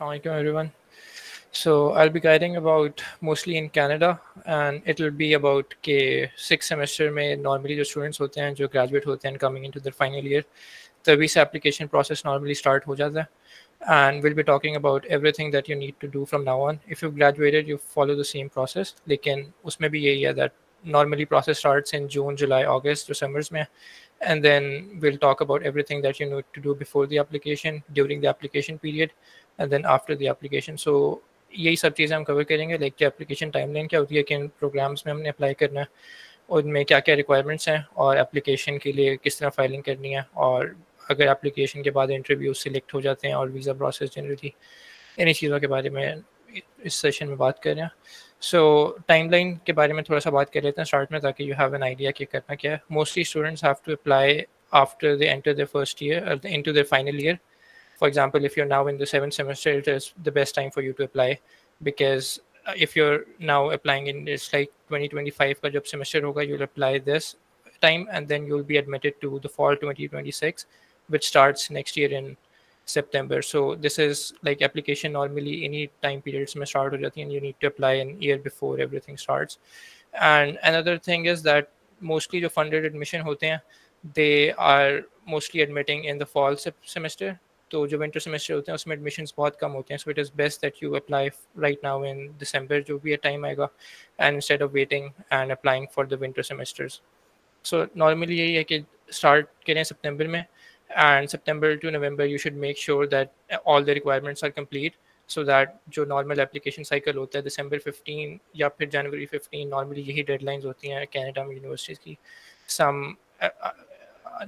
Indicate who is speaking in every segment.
Speaker 1: Assalamualaikum everyone. So I'll be guiding about mostly in Canada, and it'll be about के 6 semester में normally जो students होते हैं जो graduate होते हैं coming into their final year, तभी से application process normally start हो जाता है. And we'll be talking about everything that you need to do from now on. If you've graduated, you follow the same process. लेकिन उसमें भी यही है that normally process starts in June, July, August, December में, and then we'll talk about everything that you need to do before the application, during the application period, and then after the application. So यही सब चीज़ें हम cover करेंगे, like कि application timeline क्या होती है, किन प्रोग्राम्स में हमने अप्लाई करना है, उनमें क्या क्या रिक्वायरमेंट्स हैं, और एप्लीकेशन के लिए किस तरह फाइलिंग करनी है, और अगर एप्लीकेशन के बाद इंटरव्यू सिलेक्ट हो जाते हैं और वीज़ा प्रोसेस जनरली, इन्हीं चीज़ों के बारे में इस सेशन में बात कर रहे हैं. सो टाइमलाइन के बारे में थोड़ा सा बात कर लेते हैं स्टार्ट में, ताकि यू हैव एन आइडिया कि करना क्या है. Mostly students have to apply after they enter their first year or into their final year. For example, if you're now in the 7th semester, it is the best time for you to apply, because if you're now applying in, it's like 2025 का जब semester होगा, you'll apply this time and then you'll be admitted to the fall 2026, which starts next year in September. So this is like application normally any time periods में start हो जाती है, and you need to apply an year before everything starts. And another thing is that mostly जो funded admission होते हैं, they are mostly admitting in the fall semester. तो जो winter semester होते हैं उसमें एडमिशन्स बहुत कम होते हैं. So it is best that you apply right now in December, जो भी टाइम आएगा, and instead of waiting and applying for the winter semesters. So normally यही है कि स्टार्ट करें सितंबर में, and September to November you should make sure that all the requirements are complete, so that जो नॉर्मल एप्लीकेशन साइकिल होता है दिसंबर 15 या फिर जनवरी 15, नॉर्मली यही डेडलाइंस होती हैं कैनेडा में यूनिवर्सिटीज़ की. सम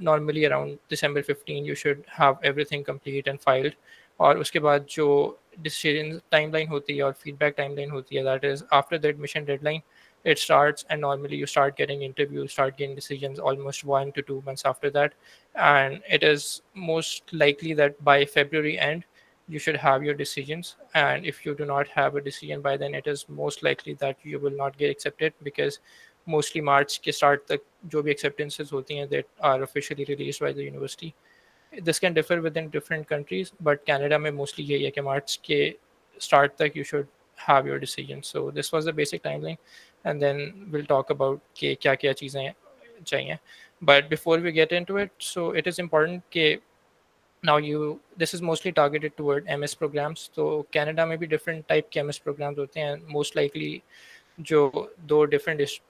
Speaker 1: normally around December 15 you should have everything complete and filed. और उसके बाद जो decision timeline होती है और feedback timeline होती है, that is after the admission deadline it starts, and normally you start getting interviews, start getting decisions almost 1 to 2 months after that, and it is most likely that by February end you should have your decisions. And if you do not have a decision by then, it is most likely that you will not get accepted, because mostly March के start तक जो भी acceptances होती हैं that are officially released by the university. This can differ within different countries, but Canada में mostly यही है कि March के start तक you should have your decision. So this was the basic timeline, and then we'll talk about कि क्या क्या चीज़ें चाहिए. But before we get into it, so it is important कि now this is mostly targeted toward MS programs. तो Canada में भी different type के MS programs होते हैं, most likely जो दो different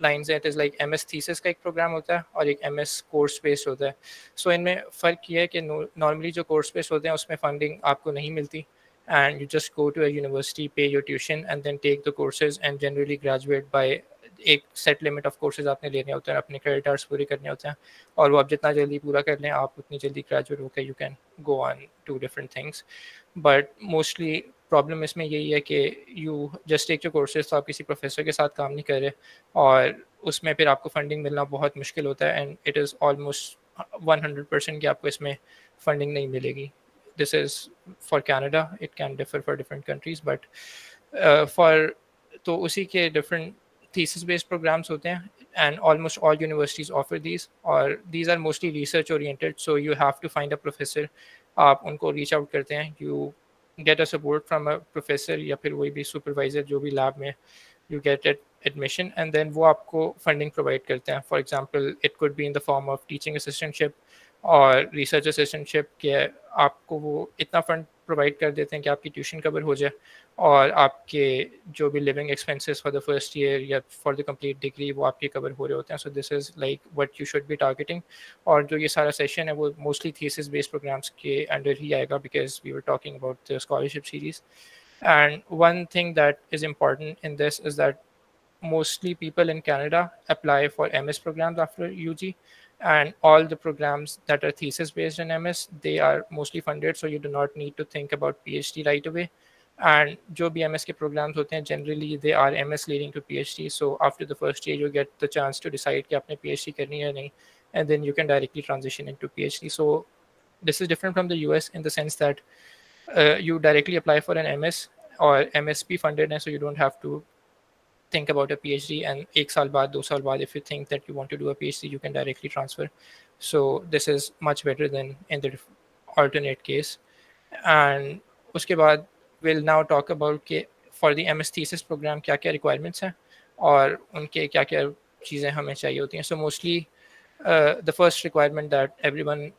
Speaker 1: लाइन्स हैं, it is like MS thesis का एक प्रोग्राम होता है और एक MS कोर्स बेस्ड होता है. सो इनमें फ़र्क ये है कि नॉर्मली जो कोर्स बेस्ड होते हैं उसमें फंडिंग आपको नहीं मिलती, and you just go to a university, pay your tuition and then take the courses, and generally graduate by एक सेट लिमिट ऑफ कोर्सेज आपने लेने होते हैं, अपने क्रेडिट आवर्स पूरे करने होते हैं, और वो आप जितना जल्दी पूरा कर लें आप उतनी जल्दी ग्रेजुएट होकर you can go on to different things. But mostly problem इसमें यही है कि you just take your courses, तो आप किसी प्रोफेसर के साथ काम नहीं कर रहे, और उसमें फिर आपको फंडिंग मिलना बहुत मुश्किल होता है, एंड इट इज़ ऑलमोस्ट 100% कि आपको इसमें फंडिंग नहीं मिलेगी. This is for Canada, it can differ for different countries, but for तो उसी के डिफरेंट thesis based programs होते हैं, and almost all universities offer these, और these are mostly research oriented, so you have to find a professor. आप उनको reach out करते हैं, you get a support from a professor या फिर वही भी supervisor जो भी lab में, you get admission, and then वो आपको funding provide करते हैं. For example, it could be in the form of teaching assistantship और रिसर्च असिस्टेंटशिप के आपको वो इतना फंड प्रोवाइड कर देते हैं कि आपकी ट्यूशन कवर हो जाए, और आपके जो भी living expenses for the first year या फॉर द कंप्लीट डिग्री वो आपके कवर हो रहे होते हैं. So this is like what you should be targeting. और जो ये सारा सेशन है वो मोस्टली थीसिस बेस्ड प्रोग्राम्स के अंडर ही आएगा, because we were talking about the scholarship series. And one thing that is important in this is that mostly people in Canada apply for MS programs after UG, and all the programs that are thesis based in MS, they are mostly funded, so you do not need to think about PhD right away. And जो भी MS के programs होते हैं generally they are MS leading to PhD, so after the first year you get the chance to decide कि आपने PhD करनी है या नहीं, and then you can directly transition into PhD. So this is different from the US in the sense that you directly apply for an MS, or MS भी funded है, so you don't have to think about a PhD, and एक साल बाद 2 साल बाद if you think that you want to do a PhD you can directly transfer. So this is much better than in the alternate case. And उसके बाद we'll now talk about कि for the MS thesis program क्या क्या requirements हैं और उनके क्या क्या चीज़ें हमें चाहिए होती हैं. So mostly the first requirement that everyone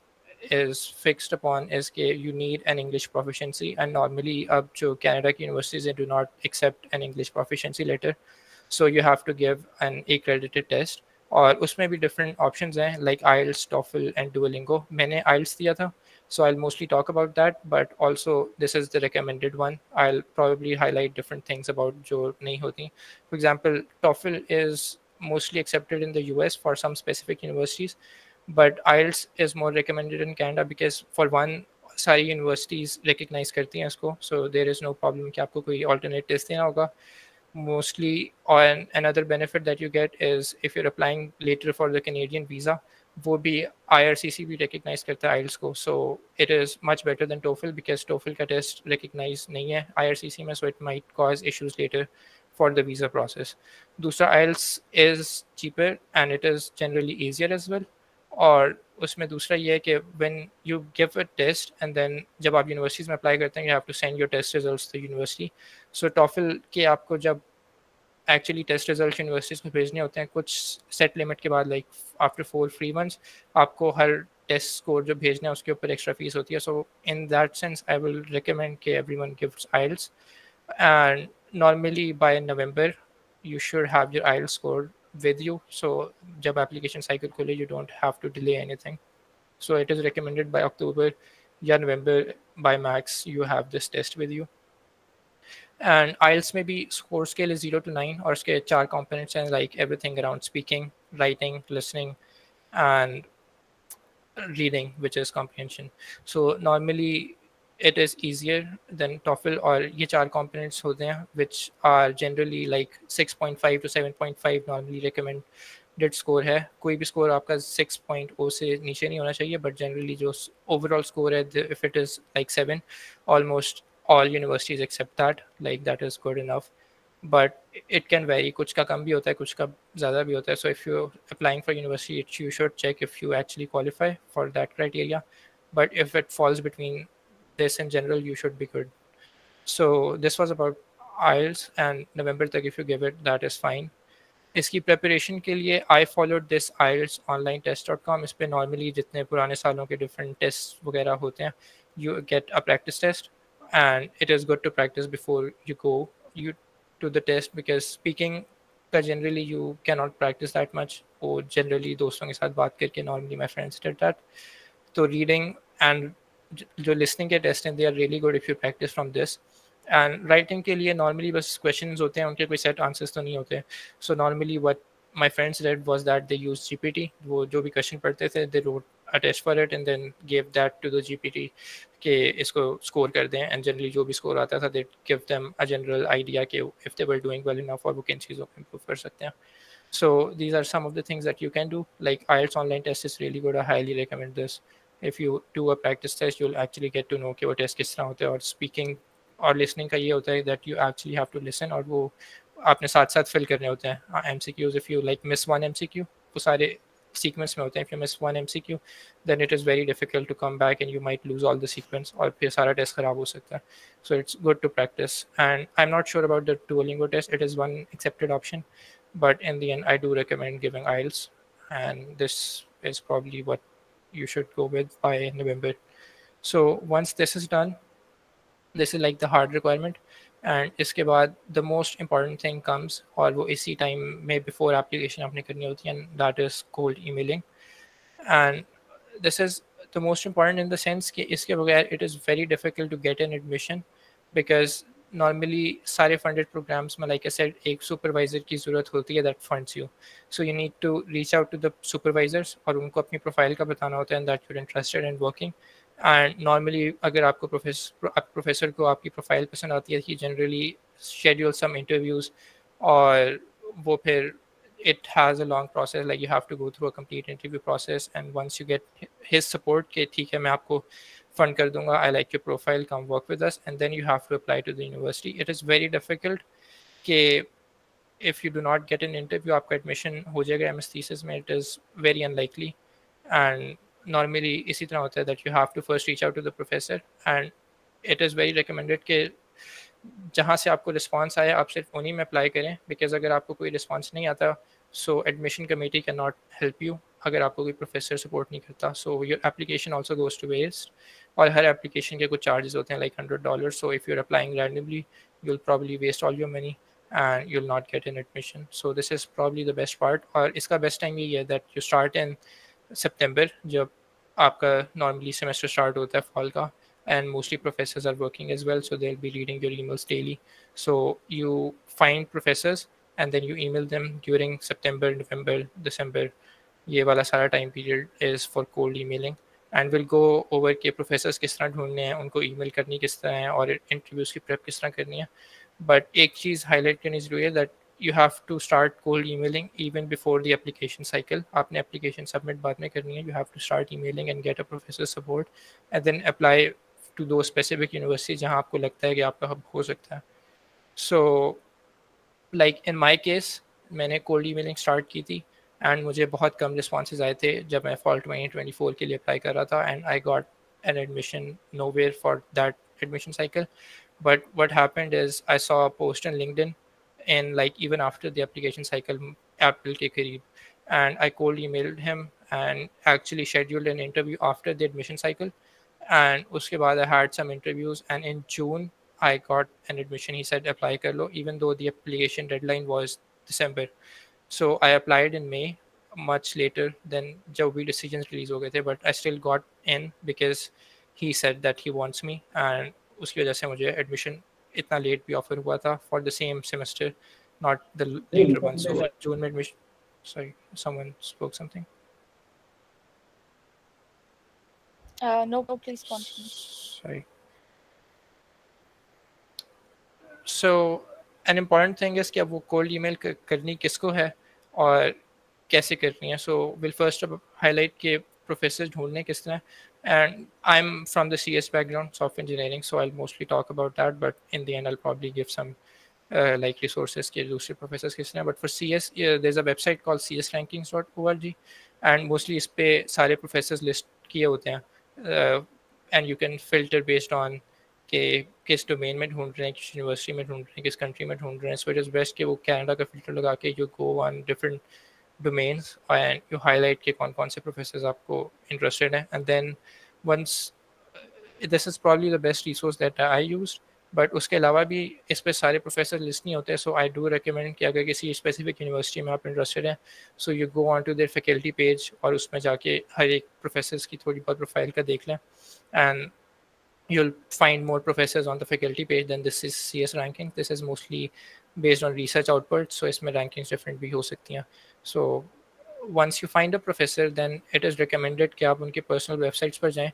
Speaker 1: is fixed upon is कि you need an English proficiency, and normally अब जो Canada की universities they do not accept an English proficiency letter, so you have to give an accredited test. और उसमें भी different options हैं like IELTS, TOEFL and Duolingo. मैंने IELTS दिया था, so I'll mostly talk about that, but also this is the recommended one. I'll probably highlight different things about जो नहीं होती. For example, TOEFL is mostly accepted in the US for some specific universities, but IELTS is more recommended in Canada because for one सारी universities recognize करती हैं इसको, so there is no problem कि आपको कोई alternate test देना होगा. Mostly, on another benefit that you get is if you're applying later for the Canadian visa, वो भी IRCC भी recognize करता है IELTS को, so it is much better than TOEFL because TOEFL का test recognize नहीं है IRCC में, so it might cause issues later for the visa process. दूसरा, IELTS is cheaper and it is generally easier as well. और उसमें दूसरा ये है कि when you give a test and then जब आप यूनिवर्सिटीज़ में अप्लाई करते हैं you have to send your test results to university. So TOEFL के आपको जब एक्चुअली टेस्ट रिजल्ट यूनिवर्सिटीज़ को भेजने होते हैं कुछ सेट लिमिट के बाद, लाइक आफ्टर 4 free months आपको हर टेस्ट स्कोर जो भेजना है उसके ऊपर एक्स्ट्रा फीस होती है. So in that sense I will recommend कि everyone gives IELTS, and normally by November you should have your IELTS score with you, so जब application cycle खुले you don't have to delay anything. So it is recommended by October या November by max you have this test with you. And IELTS में भी score scale is 0 to 9 और उसके 4 components हैं like everything around speaking, writing, listening and reading, which is comprehension. So normally it is easier than TOEFL और ये 4 components होते हैं which are generally like 6.5 to 7.5 normally recommended score है. कोई भी score आपका 6.0 से नीचे नहीं होना चाहिए, but generally जो overall score है if it is like 7, almost all universities accept that, like that is good enough. But it can vary, कुछ का कम भी होता है कुछ का ज़्यादा भी होता है. So if you're applying for university you should check if you actually qualify for that criteria, but if it falls between this in general you should be good. So this was about IELTS, and November तक if you give it that is fine. इसकी preparation के लिए I followed this IELTS onlinetest.com. इस पर normally जितने पुराने सालों के डिफरेंट टेस्ट वगैरह होते हैं you get a practice test, and it is good to practise before you go you to the test because speaking का generally you can not practise that much. वो जनरली दोस्तों के साथ बात करके normally my friends did that. तो reading and जो listening के टेस्ट हैं they are really good if you practise from this. And writing के लिए नॉर्मली बस क्वेश्चंस होते हैं, उनके कोई सेट आंसर्स तो नहीं होते. So normally what my friends did was that they used GPT. वो जो भी क्वेश्चन पढ़ते थे they wrote a test for it and then give that to the GPT कि इसको स्कोर कर दें, एंड जनरली जो भी स्कोर आता था they give them a general idea कि if they were doing well enough और वो किन चीज़ों को इम्प्रूव कर सकते हैं. So these are some of the things that you can do. Like IELTS online test is really good. I highly recommend this. If you do a practice test, you'll actually get to know कि वो test किस तरह होता है. और speaking और listening का ये होता है that you actually have to listen, और वो आपने साथ साथ फिल करने होते हैं MCQs. If you like miss one MCQ, वो सारे सीक्वेंस में होते हैं. If you miss one MCQ then it is very difficult to come back and you might lose all the sequence और फिर सारा टेस्ट ख़राब हो सकता है. So it's good to practice. And I am not sure about the Duolingo test. It is one accepted option, but in the end I do recommend giving IELTS, and this is probably what you should go with by November. So once this is done, this is like the hard requirement, and इसके बाद the most important thing comes, और वो इसी time में before application आपने करनी होती है, and that is cold emailing. And this is the most important in the sense कि इसके बगैर it is very difficult to get an admission, because normally सारे funded programs में like I said एक supervisor की ज़रूरत होती है that funds you. So you need to reach out to the supervisors और उनको अपनी profile का बताना होता है that you're interested in working. And normally अगर आपको प्रोफेसर को आपकी प्रोफाइल पसंद आती है कि जनरली शेड्यूल सम इंटरव्यूज़, और वो फिर it has a long process, like you have to go through a complete interview process, and once you get his support कि ठीक है मैं आपको fund कर दूंगा, I like your profile, come work with us, and then you have to apply to the university. It is very difficult कि if you do not get an interview आपका admission हो जाएगा MS thesis में. It is very unlikely, and normally इसी तरह होता है that you have to first reach out to the professor, and it is very recommended कि जहाँ से आपको रिस्पांस आया आप सिर्फ उन्हीं में अप्लाई करें, बिकॉज अगर आपको कोई रिस्पांस नहीं आता so admission committee can not help you, अगर आपको कोई प्रोफेसर सपोर्ट नहीं करता, so your application also goes to waste. और हर एप्लीकेशन के कुछ चार्जेस होते हैं like $100, so if you are applying randomly you'll probably waste all your money and you'll not get an admission. So this is probably the best part. और इसका best time ये है that you start in September, जब आपका normally semester start होता है fall का, and mostly professors are working as well, so they'll be reading your emails daily. So you find professors and then you email them during September, November, December. ये वाला सारा time period is for cold emailing. And will go over के professors किस तरह ढूंढने हैं, उनको email करनी किस तरह है और इंटरव्यूज़ की प्रेप किस तरह करनी है। बट एक चीज़ हाईलाइट करनी ज़रूरी है that you have to start cold emailing even before the application cycle. आपने एप्लीकेशन सबमिट बाद में करनी है, you have to start emailing and get a professor support and then apply to दो स्पेसिफिक यूनिवर्सिटी जहाँ आपको लगता है कि आपका हब हो सकता है। So like in my case मैंने कोल्ड ईमेलिंग स्टार्ट की थी एंड मुझे बहुत कम रिस्पॉन्सेज आए थे जब मैं फॉल 2024 के लिए अप्लाई कर रहा था, and I got an admission nowhere for that admission cycle. But what happened is I saw a post on LinkedIn and like even after the application cycle April के करीब, and I cold emailed him and actually scheduled an interview after the admission cycle, and उसके बाद I had some interviews and in June I got an admission. He said apply कर लो even though the application deadline was December. So I applied in May, much later than जब भी decisions release हो गए थे, but I still got in because he said that he wants me, and उसकी वजह से मुझे admission इतना late भी offer हुआ था for the same semester, not the later one. So June में admission, sorry, someone spoke something.
Speaker 2: No, please continue.
Speaker 1: Sorry. So an important thing is कि अब वो cold email करनी किसको है और कैसे करनी है. So we'll first highlight कि प्रोफेसर ढूंढने किस तरह, and I'm from the CS background, software engineering, so I'll mostly talk about that, but in the end I'll probably give some like resources के दूसरे प्रोफेसर्स किस तरह. But for CS there's a website called csrankings.org and mostly इस पे सारे professors list किए होते हैं and you can filter based on कि किस डोमेन में ढूंढ रहे हैं, किस यूनिवर्सिटी में ढूंढ रहे हैं, किस कंट्री में ढूंढ रहे हैं. सो इट इज़ बेस्ट कि वो कैनेडा का फिल्टर लगा के you go on different domains and you highlight कि कौन कौन से professors आपको interested हैं, and then once this is probably the best resource that I used, but उसके अलावा भी इस पे सारे प्रोफेसर लिस्ट नहीं होते. सो आई डू रिकमेंड कि अगर किसी स्पेसिफिक यूनिवर्सिटी में आप इंटरेस्टेड हैं so you go on to their faculty page और उसमें जाके हर एक प्रोफेसर की थोड़ी बहुत प्रोफाइल का देख लें, and you'll find more professors on the faculty page than this is CS ranking. This is mostly based on research output, so इसमें rankings different भी हो सकती हैं. So once you find a professor, then it is recommended कि आप उनके personal websites पर जाएं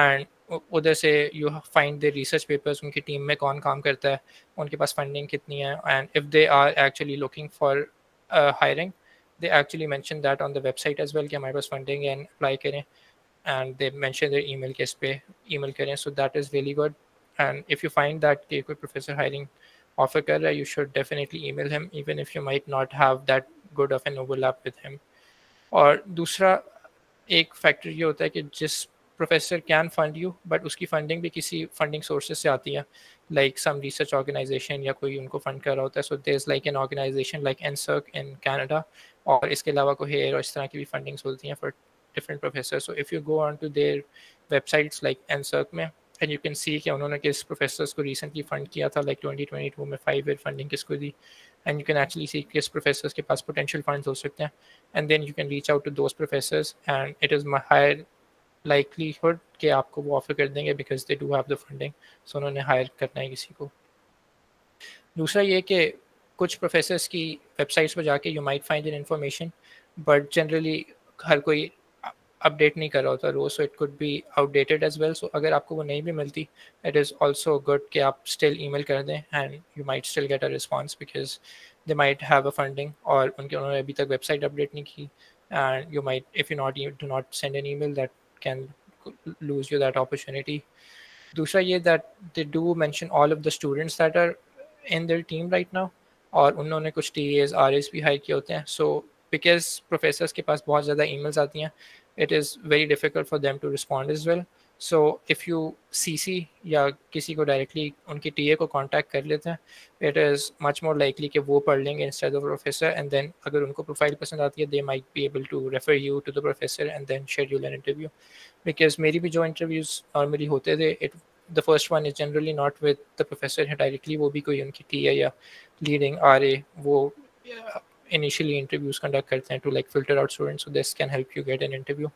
Speaker 1: and उधर से you find the research papers, उनकी टीम में कौन काम करता है, उनके पास funding कितनी है, and if they are actually looking for hiring, they actually mention that on the website as well कि हमारे पास funding है and apply करें, and they mention their email के इस पे email करें. So that is really good. And if you find that कि कोई professor hiring offer कर रहा है, you should definitely email him even if you might not have that good of an overlap with him. और दूसरा एक factor ये होता है कि जिस professor can fund you but उसकी फंडिंग भी किसी फंडिंग सोर्सेज से आती है, लाइक सम रिसर्च ऑर्गेनाइजेशन या कोई उनको फंड कर रहा होता है. So there is like an organization like NSERC in Canada, और इसके अलावा कोई हेयर और इस तरह की भी फंडिंग्स होती हैं for different professors. So if you go on to their websites like NSERC में, and you can see कि उन्होंने किस professors को recently fund किया था, like 2022 में 5-year funding किसको दी, and you can actually see किस professors के पास potential funds हो सकते हैं, and then you can reach out to those professors and it is my higher likelihood कि आपको वो offer कर देंगे because they do have the funding. So उन्होंने hire करना है किसी को. दूसरा ये कि कुछ professors की websites पर जाके you might find an information, but generally हर कोई अपडेट नहीं कर रहा होता रोज, so it could be outdated as well. सो अगर आपको वो नहीं भी मिलती, इट इज़ ऑल्सो गुड कि आप स्टिल ईमेल कर दें and you might still get a response because they might have a funding और उन्होंने अभी तक वेबसाइट अपडेट नहीं की, and you might if you do not send an email that can lose you that opportunity. दूसरा ये that they do mention all of the students that are in their team right now, और उन्होंने कुछ TAs RAs भी higher किए होते हैं. So because professors के पास बहुत ज़्यादा ईमेल्स आती हैं, it is very difficult for them to respond as well. So if you CC या किसी को डायरेक्टली उनकी टीए को कांटेक्ट कर लेते हैं, it is much more likely कि वो पढ़ लेंगे instead of professor, and then अगर उनको प्रोफाइल पसंद आती है, they might be able to refer you to the professor and then schedule an interview. Because मेरी भी जो इंटरव्यूज़ नॉर्मली होते थे, it the first one is generally not with the professor है डायरेक्टली, वो भी कोई उनकी टीए या लीडिंग आरए वो इनिशियली इंटरव्यूज़ कंडक्ट करते हैं to like filter out students, so this can help you get an interview.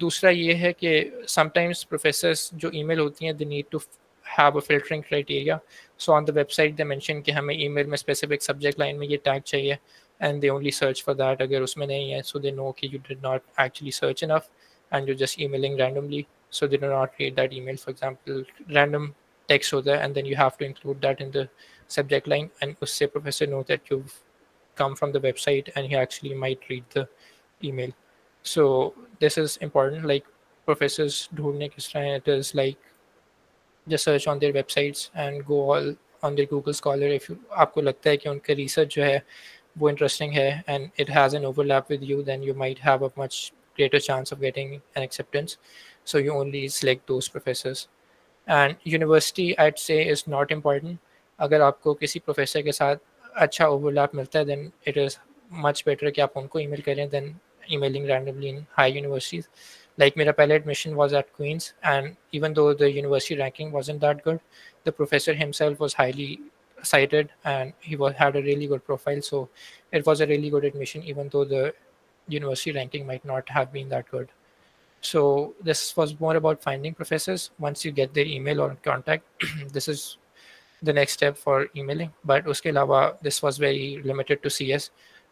Speaker 1: दूसरा ये है कि समटाइम्स प्रोफेसर्स जो ईमेल होती हैं, they need to have a filtering criteria. So on the website they mention कि हमें ईमेल में स्पेसिफिक सब्जेक्ट लाइन में ये टैग चाहिए, and they only search for that. अगर उसमें नहीं है, सो दे नो कि you did not actually search enough and you just emailing randomly, so they do not read that email. For example, random text होता है and then you have to include that in the subject line, and उससे professor know that you've come from the website and he actually might read the email. So this is important. Like professors ढूंढने किस तरह, it is like just search on their websites and go all on their Google Scholar. if you आपको लगता है कि उनका research जो है वो interesting है and it has an overlap with you, then you might have a much greater chance of getting an acceptance. So you only select those professors. And university I'd say is not important. अगर आपको किसी professor के साथ अच्छा overlap मिलता है, then it is much better कि आप उनको email करें than emailing randomly in high universities. Like मेरा पहला admission was at Queen's, and even though the university ranking wasn't that good, the professor himself was highly cited and he had a really good profile. So it was a really good admission, even though the university ranking might not have been that good. So this was more about finding professors. Once you get their email or contact, this is the next step for emailing. But uske alawa, this was very limited to CS.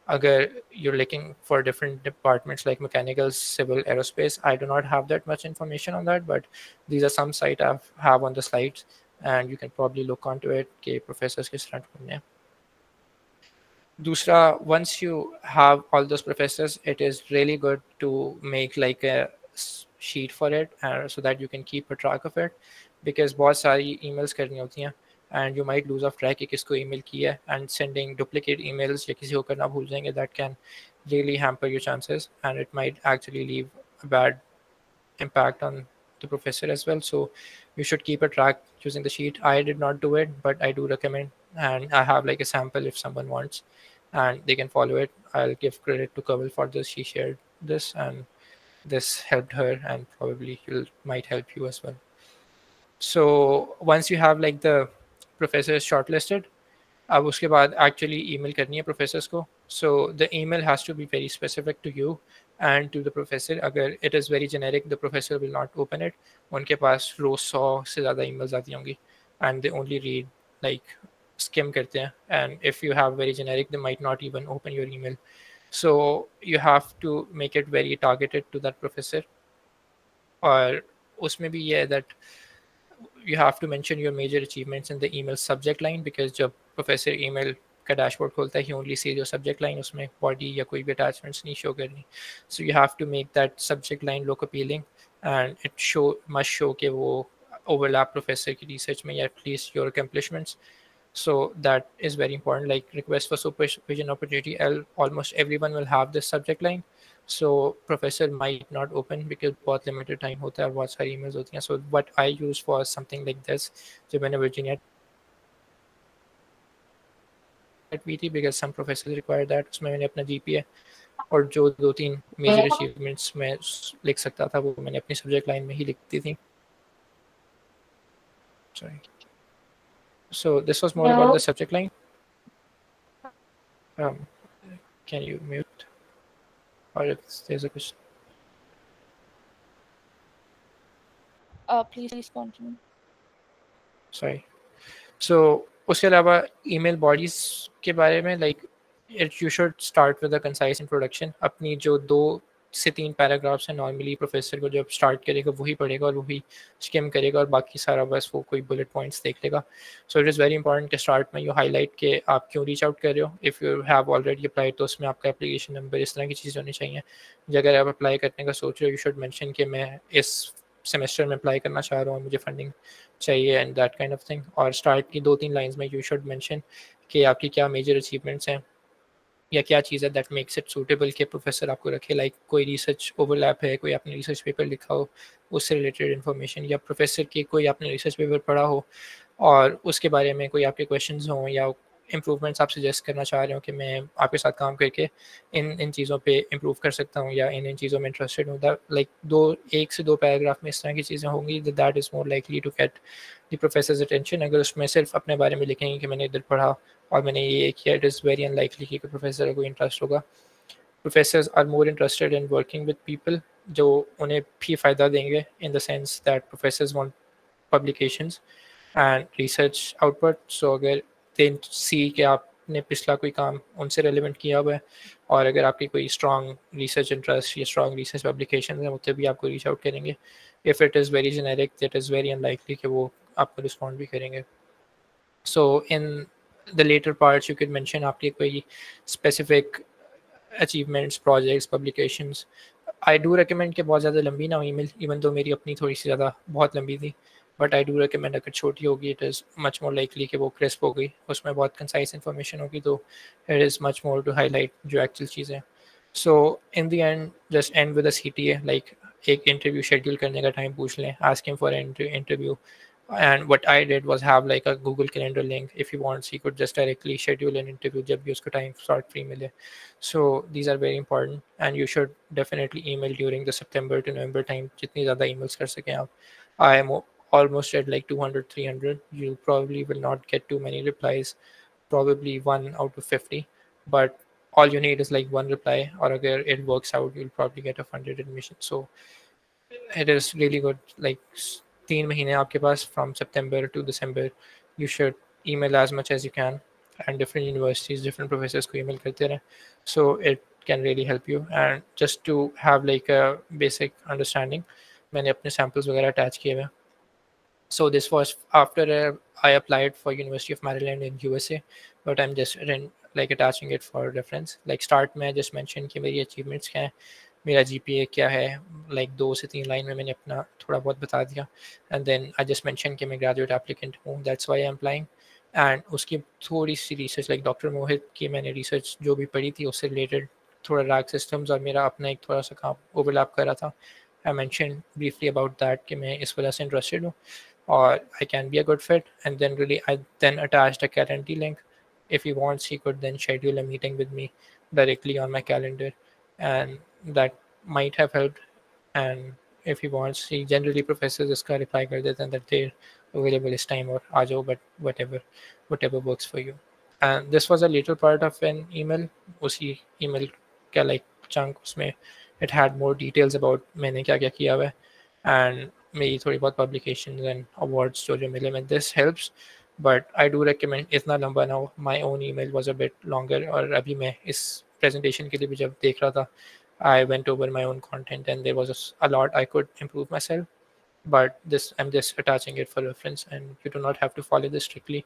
Speaker 1: Agar you're looking for different departments like mechanical, civil, aerospace, I do not have that much information on that, but these are some sites I have on the slides, and you can probably look onto it ke professors kis tarah ढूंढने हैं. Dusra, once you have all those professors, it is really good to make like a sheet for it, so that you can keep a track of it, because बहुत सारी emails करनी होती हैं and you might lose of track कि किसको email की है, and sending duplicate emails या किसी को करना भूल जाएंगे, that can really hamper your chances and it might actually leave a bad impact on the professor as well. So you should keep a track using the sheet. I did not do it, but I do recommend, and I have like a sample if someone wants, and they can follow it. I'll give credit to Kaval for this. She shared this, and this helped her, and probably might help you as well. So once you have like the professors shortlisted, अब उसके बाद actually email करनी है professors को. So the email has to be very specific to you and to the professor. अगर it is very generic, the professor will not open it. उनके पास रोज़ 100 से ज़्यादा ईमेल्स आती होंगी and they only read like skim करते हैं, and if you have very generic they might not even open your email. So you have to make it very targeted to that professor. और उसमें भी ये है that you have to mention your major achievements in the email subject line, because जब professor email का dashboard खोलता है, he only sees your subject line, उसमें body या कोई भी attachments नहीं show करनी. So you have to make that subject line look appealing, and it must show कि वो overlap प्रोफेसर की research में, या at least your accomplishments. So that is very important. Like request for supervision opportunity, almost everyone will have this subject line. So professor might not open because बहुत limited time होता है और बहुत सारी emails होती हैं. So what I use for something like this, जब मैंने Virginia VT, because some professors require that, उसमें मैंने अपना GPA और जो 2-3 major achievements मैं लिख सकता था, वो मैंने अपनी subject line में ही लिखती थी. Sorry. So this was more about the subject line. Can you mute? Or if there's a question.
Speaker 2: Please continue.
Speaker 1: Sorry. So उसके अलावा email bodies के बारे में, like you should start with a concise introduction. अपनी जो 2 से 3 paragraphs हैं, normally professor को जब स्टार्ट करेगा वही पढ़ेगा और वही स्किम करेगा, और बाकी सारा बस वो कोई बुलेट पॉइंट्स देख लेगा. सो इट इज़ वेरी इंपॉर्टेंट कि स्टार्ट में यू हाईलाइट के आप क्यों रीच आउट कर रहे हो. If you have already applied तो उसमें आपका एप्लीकेशन नंबर, इस तरह की चीज़ें होनी चाहिए. अगर आप अप्लाई करने का सोच रहे हो, यू शुड मेंशन कि मैं इस सेमेस्टर में अप्लाई करना चाह रहा हूँ, मुझे फंडिंग चाहिए, and that kind of thing. और स्टार्ट की 2-3 लाइन्स में यू शुड मेंशन कि आपकी क्या मेजर अचीवमेंट्स हैं, या क्या चीज़ है दैट मेक्स इट सूटेबल कि प्रोफेसर आपको रखे, लाइक कोई रिसर्च ओवरलैप है, कोई आपने रिसर्च पेपर लिखा हो उससे रिलेटेड इन्फॉर्मेशन, या प्रोफेसर की कोई आपने रिसर्च पेपर पढ़ा हो और उसके बारे में कोई आपके क्वेश्चंस हों या इम्प्रूवमेंट्स आप सजेस्ट करना चाह रहे हो कि मैं आपके साथ काम करके इन इन चीज़ों पे इम्प्रूव कर सकता हूँ या इन इन चीज़ों में इंटरेस्टेड हूँ, लाइक एक से दो पैराग्राफ में इस तरह की चीज़ें होंगी, that is more likely to get the professor's attention. अगर उसमें सिर्फ अपने बारे में लिखेंगे कि मैंने इधर पढ़ा और मैंने ये किया, इट इज़ वेरी अनलाइकली कि प्रोफेसर को इंटरेस्ट होगा। Professors are more interested in working with people जो उन्हें भी फ़ायदा देंगे, in the sense that professors want publications and research output. So अगर दे सी कि आपने पिछला कोई काम उनसे रेलिवेंट किया हुआ है और अगर आपकी कोई स्ट्रॉन्ग रिसर्च इंटरेस्ट या स्ट्रॉन्ग रिसर्च पब्लिकेशन है वो भी आपको रीच आउट करेंगे। If it is very generic that is very unlikely कि वो आपको रिस्पॉन्ड भी करेंगे। So in the later parts you can mention आपके कोई specific achievements, projects, publications. I do recommend कि बहुत ज़्यादा लंबी ना हो ईमेल, इवन तो मेरी अपनी थोड़ी सी ज़्यादा बहुत लंबी थी, बट आई डू रिकमेंड अगर छोटी होगी it is much more likely कि वो क्रिस्प हो गई, उसमें बहुत कंसाइज इन्फॉर्मेशन होगी, तो it is much more to highlight जो एक्चुअल चीज़ें। So in the end just end with a CTA, like एक इंटरव्यू शेड्यूल करने का टाइम पूछ लें, ask him for an interview, and what I did was have like a Google Calendar link. If he wants, he could just directly schedule an interview जब भी उसको time slot free मिले. So these are very important, and you should definitely email during the September to November time. जितनी ज़्यादा emails कर सकें आप. I am almost at like 200, 300. You probably will not get too many replies, probably 1 out of 50, but all you need is like one reply, or अगर it works out, you'll probably get a funded admission. So it is really good. Like 3 महीने आपके पास from September to December, you should email as much as you can, and different universities, different professors को email करते रहें. So it can really help you. And just to have like a basic understanding, मैंने अपने samples वगैरह attach किए हुए हैं. So this was after I applied for University of Maryland in USA, but I'm just like attaching it for reference. Like start में I just mentioned कि मेरी achievements क्या हैं, मेरा GPA क्या है, like 2 से 3 लाइन में मैंने अपना थोड़ा बहुत बता दिया, and then I just mentioned कि मैं graduate applicant हूँ, that's why I'm applying. And उसकी थोड़ी सी research, like डॉक्टर मोहित की मैंने research जो भी पढ़ी थी उससे related थोड़ा RAG systems और मेरा अपना एक थोड़ा सा काम overlap कर रहा था. I mentioned briefly about that कि मैं इस वजह से interested हूँ or I can be a good fit, and then really I then attached a calendar link. If he wants, he could then schedule a meeting with me directly on my calendar, and that might have helped. And if he wants, he generally professors iska reply kar dete hain that they're available this time or aa jao, but whatever works for you. And this was a later part of an email. उसी email का like chunk उसमें it had more details about मैंने क्या क्या किया हुआ है and मेरी थोड़ी बहुत publications and awards जो जो मिले में. This helps, but I do recommend इतना लंबा ना हो. My own email was a bit longer, और अभी मैं इस presentation के लिए भी जब देख रहा था I went over my own content and there was a lot I could improve myself, but this I'm just attaching it for reference and you do not have to follow this strictly,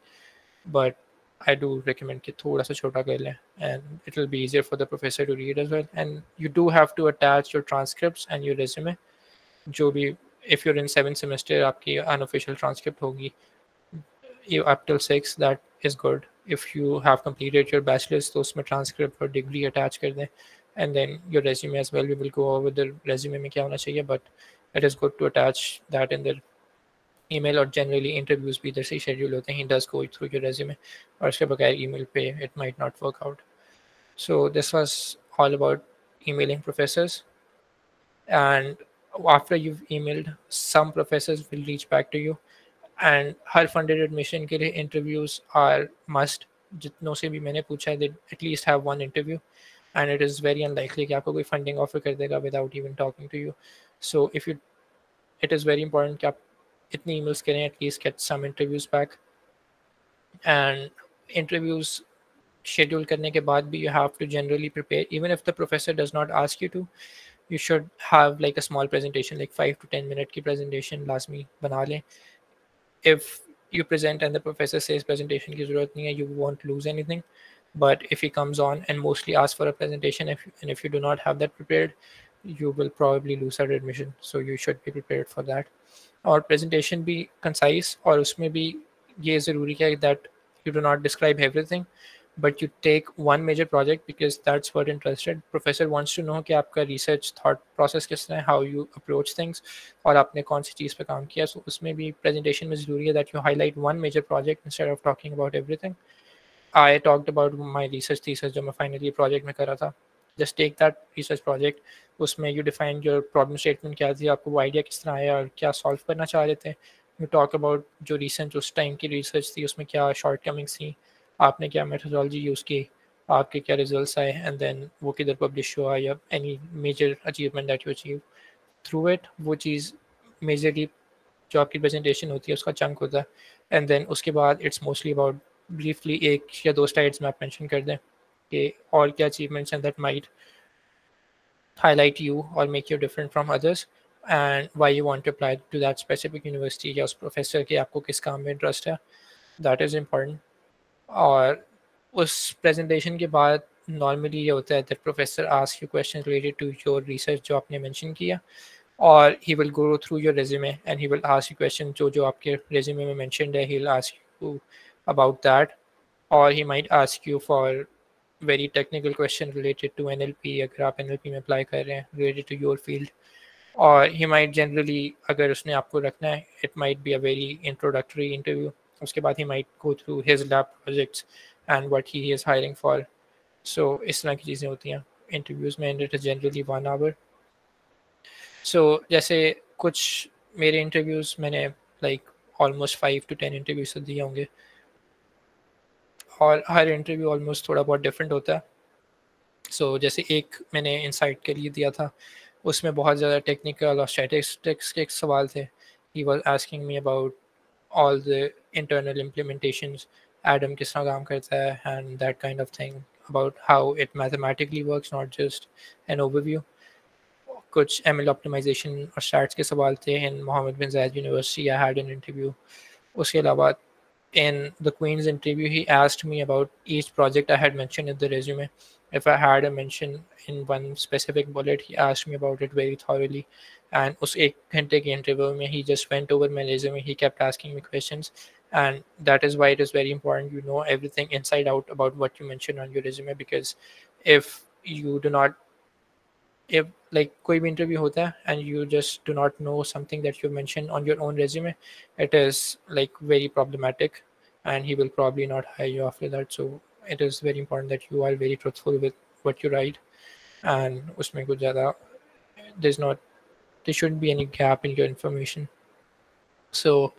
Speaker 1: but I do recommend कि थोड़ा सा छोटा कर लें and it will be easier for the professor to read as well. And you do have to attach your transcripts and your resume. जो भी if you're in 7th semester आपकी unofficial transcript होगी you up till 6, that is good. If you have completed your bachelor's तो उसमें transcript और degree attach कर दें, and then your resume as well. We will go over the resume में क्या होना चाहिए, but it is good to attach that in the email. और generally interviews भी इधर से schedule होते हैं. He does go through your resume, और उसके बगैर email पे it might not work out. So this was all about emailing professors. And after you've emailed, some professors will reach back to you, and her funded admission के लिए interviews are must. जितनों से भी मैंने पूछा है, they at least have one interview, and it is very unlikely कि आपको कोई funding offer कर देगा without even talking to you. So if you, it is very important कि आप इतनी emails करें, at least get some interviews back. And interviews schedule करने के बाद भी you have to generally prepare, even if the professor does not ask you to. You should have like a small presentation, like 5 to 10 minute की presentation लाजमी बना लें. If you present and the professor says presentation की ज़रूरत नहीं है, you won't lose anything. But if he comes on and mostly asks for a presentation, and if you do not have that prepared, you will probably lose that admission. So you should be prepared for that. और presentation भी concise, और उसमें भी ये ज़रूरी है that you do not describe everything, but you take one major project because that's what interested. Professor wants to know कि आपका research thought process किस तरह है, how you approach things, और आपने कौन सी चीज़ पे काम किया. So उसमें भी presentation में ज़रूरी है that you highlight one major project instead of talking about everything. I talked about my research thesis जो मैं finally project में कर रहा था. Just take that research project. उसमें you define your problem statement क्या थी, आपको वो idea किस तरह आया और क्या solve करना चाह रहे थे. You talk about जो recent उस time की research थी उसमें क्या shortcomings थी, आपने क्या methodology use की, आपके क्या results आए, and then वो किधर publish हुआ या any major achievement that you achieve. Through it वो चीज़ majorly जो आपकी प्रेजेंटेशन होती है उसका चंक होता है. एंड देन उसके बाद इट्स मोस्टली अबाउट ब्रीफली एक या दो स्लाइड्स में आप मेंशन कर दें कि और क्या अचीवमेंट्स हैं that might highlight you or make you different from others and why you want to apply to that specific university या उस प्रोफेसर के आपको किस काम में इंटरेस्ट है. That is important. और उस प्रेजेंटेशन के बाद नॉर्मली ये होता है that professor ask you question related to your research जो आपने मेंशन किया, or he will go through your resume and he will ask you questions जो आपके resume में mentioned है, he'll ask you about that, or he might ask you for very technical question related to NLP अगर आप NLP में apply कर रहे हैं related to your field, or he might generally अगर उसने आपको रखना है it might be a very introductory interview. उसके बाद he might go through his lab projects and what he is hiring for. So इस तरह की चीज़ें होती हैं interviews में, and it is generally 1 hour. सो जैसे कुछ मेरे इंटरव्यूज़ मैंने लाइक ऑलमोस्ट 5 to 10 इंटरव्यूज तो दिए होंगे, और हर इंटरव्यू ऑलमोस्ट थोड़ा बहुत डिफरेंट होता है. सो जैसे एक मैंने इनसाइट के लिए दिया था, उसमें बहुत ज़्यादा टेक्निकल और स्टैटिस्टिक्स के सवाल थे. He was asking me about all the internal implementations, Adam किस तरह काम करता है, and that kind of thing, about how it mathematically works, not just an overview. कुछ ML optimization और stats के सवाल थे. in Mohammed bin Zayed University I had an interview. उसके अलावा in the Queen's interview he asked me about each project I had mentioned in the resume. If I had a mention in one specific bullet, he asked me about it very thoroughly. And उस एक घंटे के interview में he just went over my resume. He kept asking me questions, and that is why it is very important you know everything inside out about what you mention on your resume, because if you do not, if like कोई भी interview होता है and you just do not know something that you mentioned on your own resume, it is like very problematic and he will probably not hire you after that. So it is very important that you are very truthful with what you write, and उसमें कुछ ज़्यादा there shouldn't be any gap in your information. So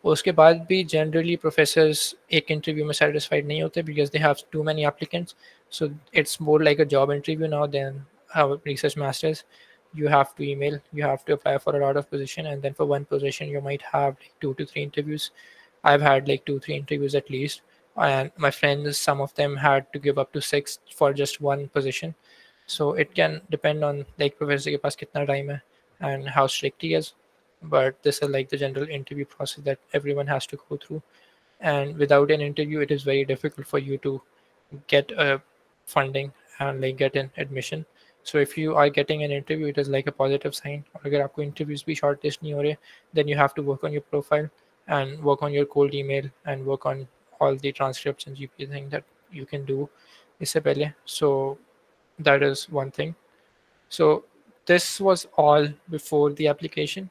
Speaker 1: उसके बाद भी generally professors एक interview में satisfied नहीं होते because they have too many applicants. So it's more like a job interview now than a research masters. You have to email, you have to apply for a lot of position, and then for one position you might have like 2 to 3 interviews. I've had like 2 3 interviews at least, and my friends, some of them had to give up to 6 for just one position. So it can depend on like professor के पास कितना time है and how strict he is. But this is like the general interview process that everyone has to go through, and without an interview it is very difficult for you to get a funding and like get an admission. So if you are getting an interview, it is like a positive sign. और अगर आपको interviews भी shortlist नहीं हो रहे, then you have to work on your profile and work on your cold email and work on all the transcripts and GP thing that you can do इससे पहले. So that is one thing. So this was all before the application.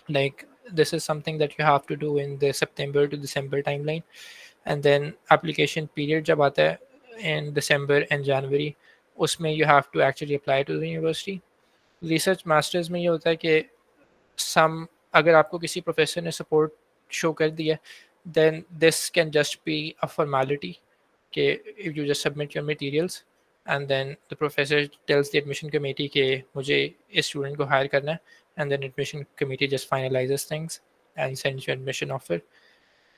Speaker 1: Like this is something that you have to do in the September to December timeline, and then application period जब आता है in December and January, उसमें you have to actually apply to the university. Research masters में ये होता है कि some अगर आपको किसी प्रोफेसर ने सपोर्ट शो कर दिया, then this can just be a formality कि if you just submit your materials and then the professor tells the admission committee कि मुझे इस student को hire करना है, and then admission committee just finalizes things and sends you admission offer.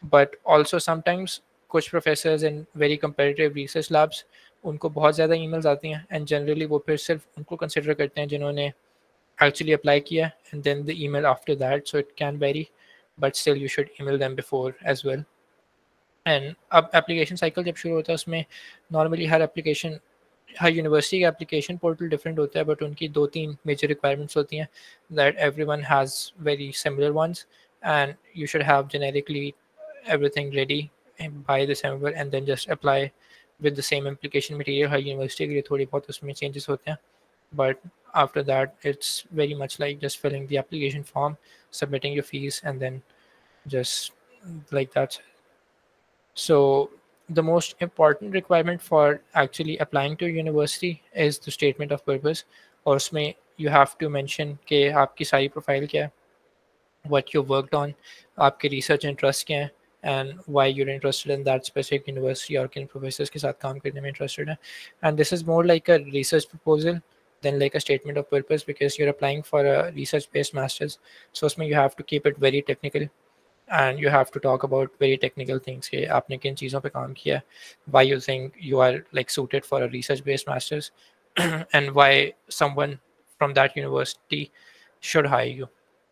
Speaker 1: But also sometimes कुछ professors in very competitive research labs उनको बहुत ज़्यादा emails आती हैं, and generally वो फिर सिर्फ उनको consider करते हैं जिन्होंने actually apply किया, and then the email after that, so it can vary, but still you should email them before as well. And अब application cycle जब शुरू होता है उसमें normally हर यूनिवर्सिटी का एप्लीकेशन पोर्टल डिफरेंट होता है, बट उनकी 2 3 मेजर रिक्वायरमेंट्स होती हैं that everyone has very similar ones, and you should have generically everything ready by December and then just apply with the same application material her university के लिए थोड़ी बहुत उसमें changes होते हैं, but after that it's very much like just filling the application form, submitting your fees, and then just like that. So the most important requirement for actually applying to a university is the statement of purpose. और उसमें you have to mention कि आपकी सारी profile क्या है, what you worked on, आपके research interest क्या हैं, and why you're interested in that specific university और किन professors के साथ काम करने में interested है. And this is more like a research proposal than like a statement of purpose, because you're applying for a research based masters. So उसमें you have to keep it very technical, and you have to talk about very technical things कि आपने किन चीज़ों पे काम किया, why you think you are like suited for a research based masters and why someone from that university should hire you.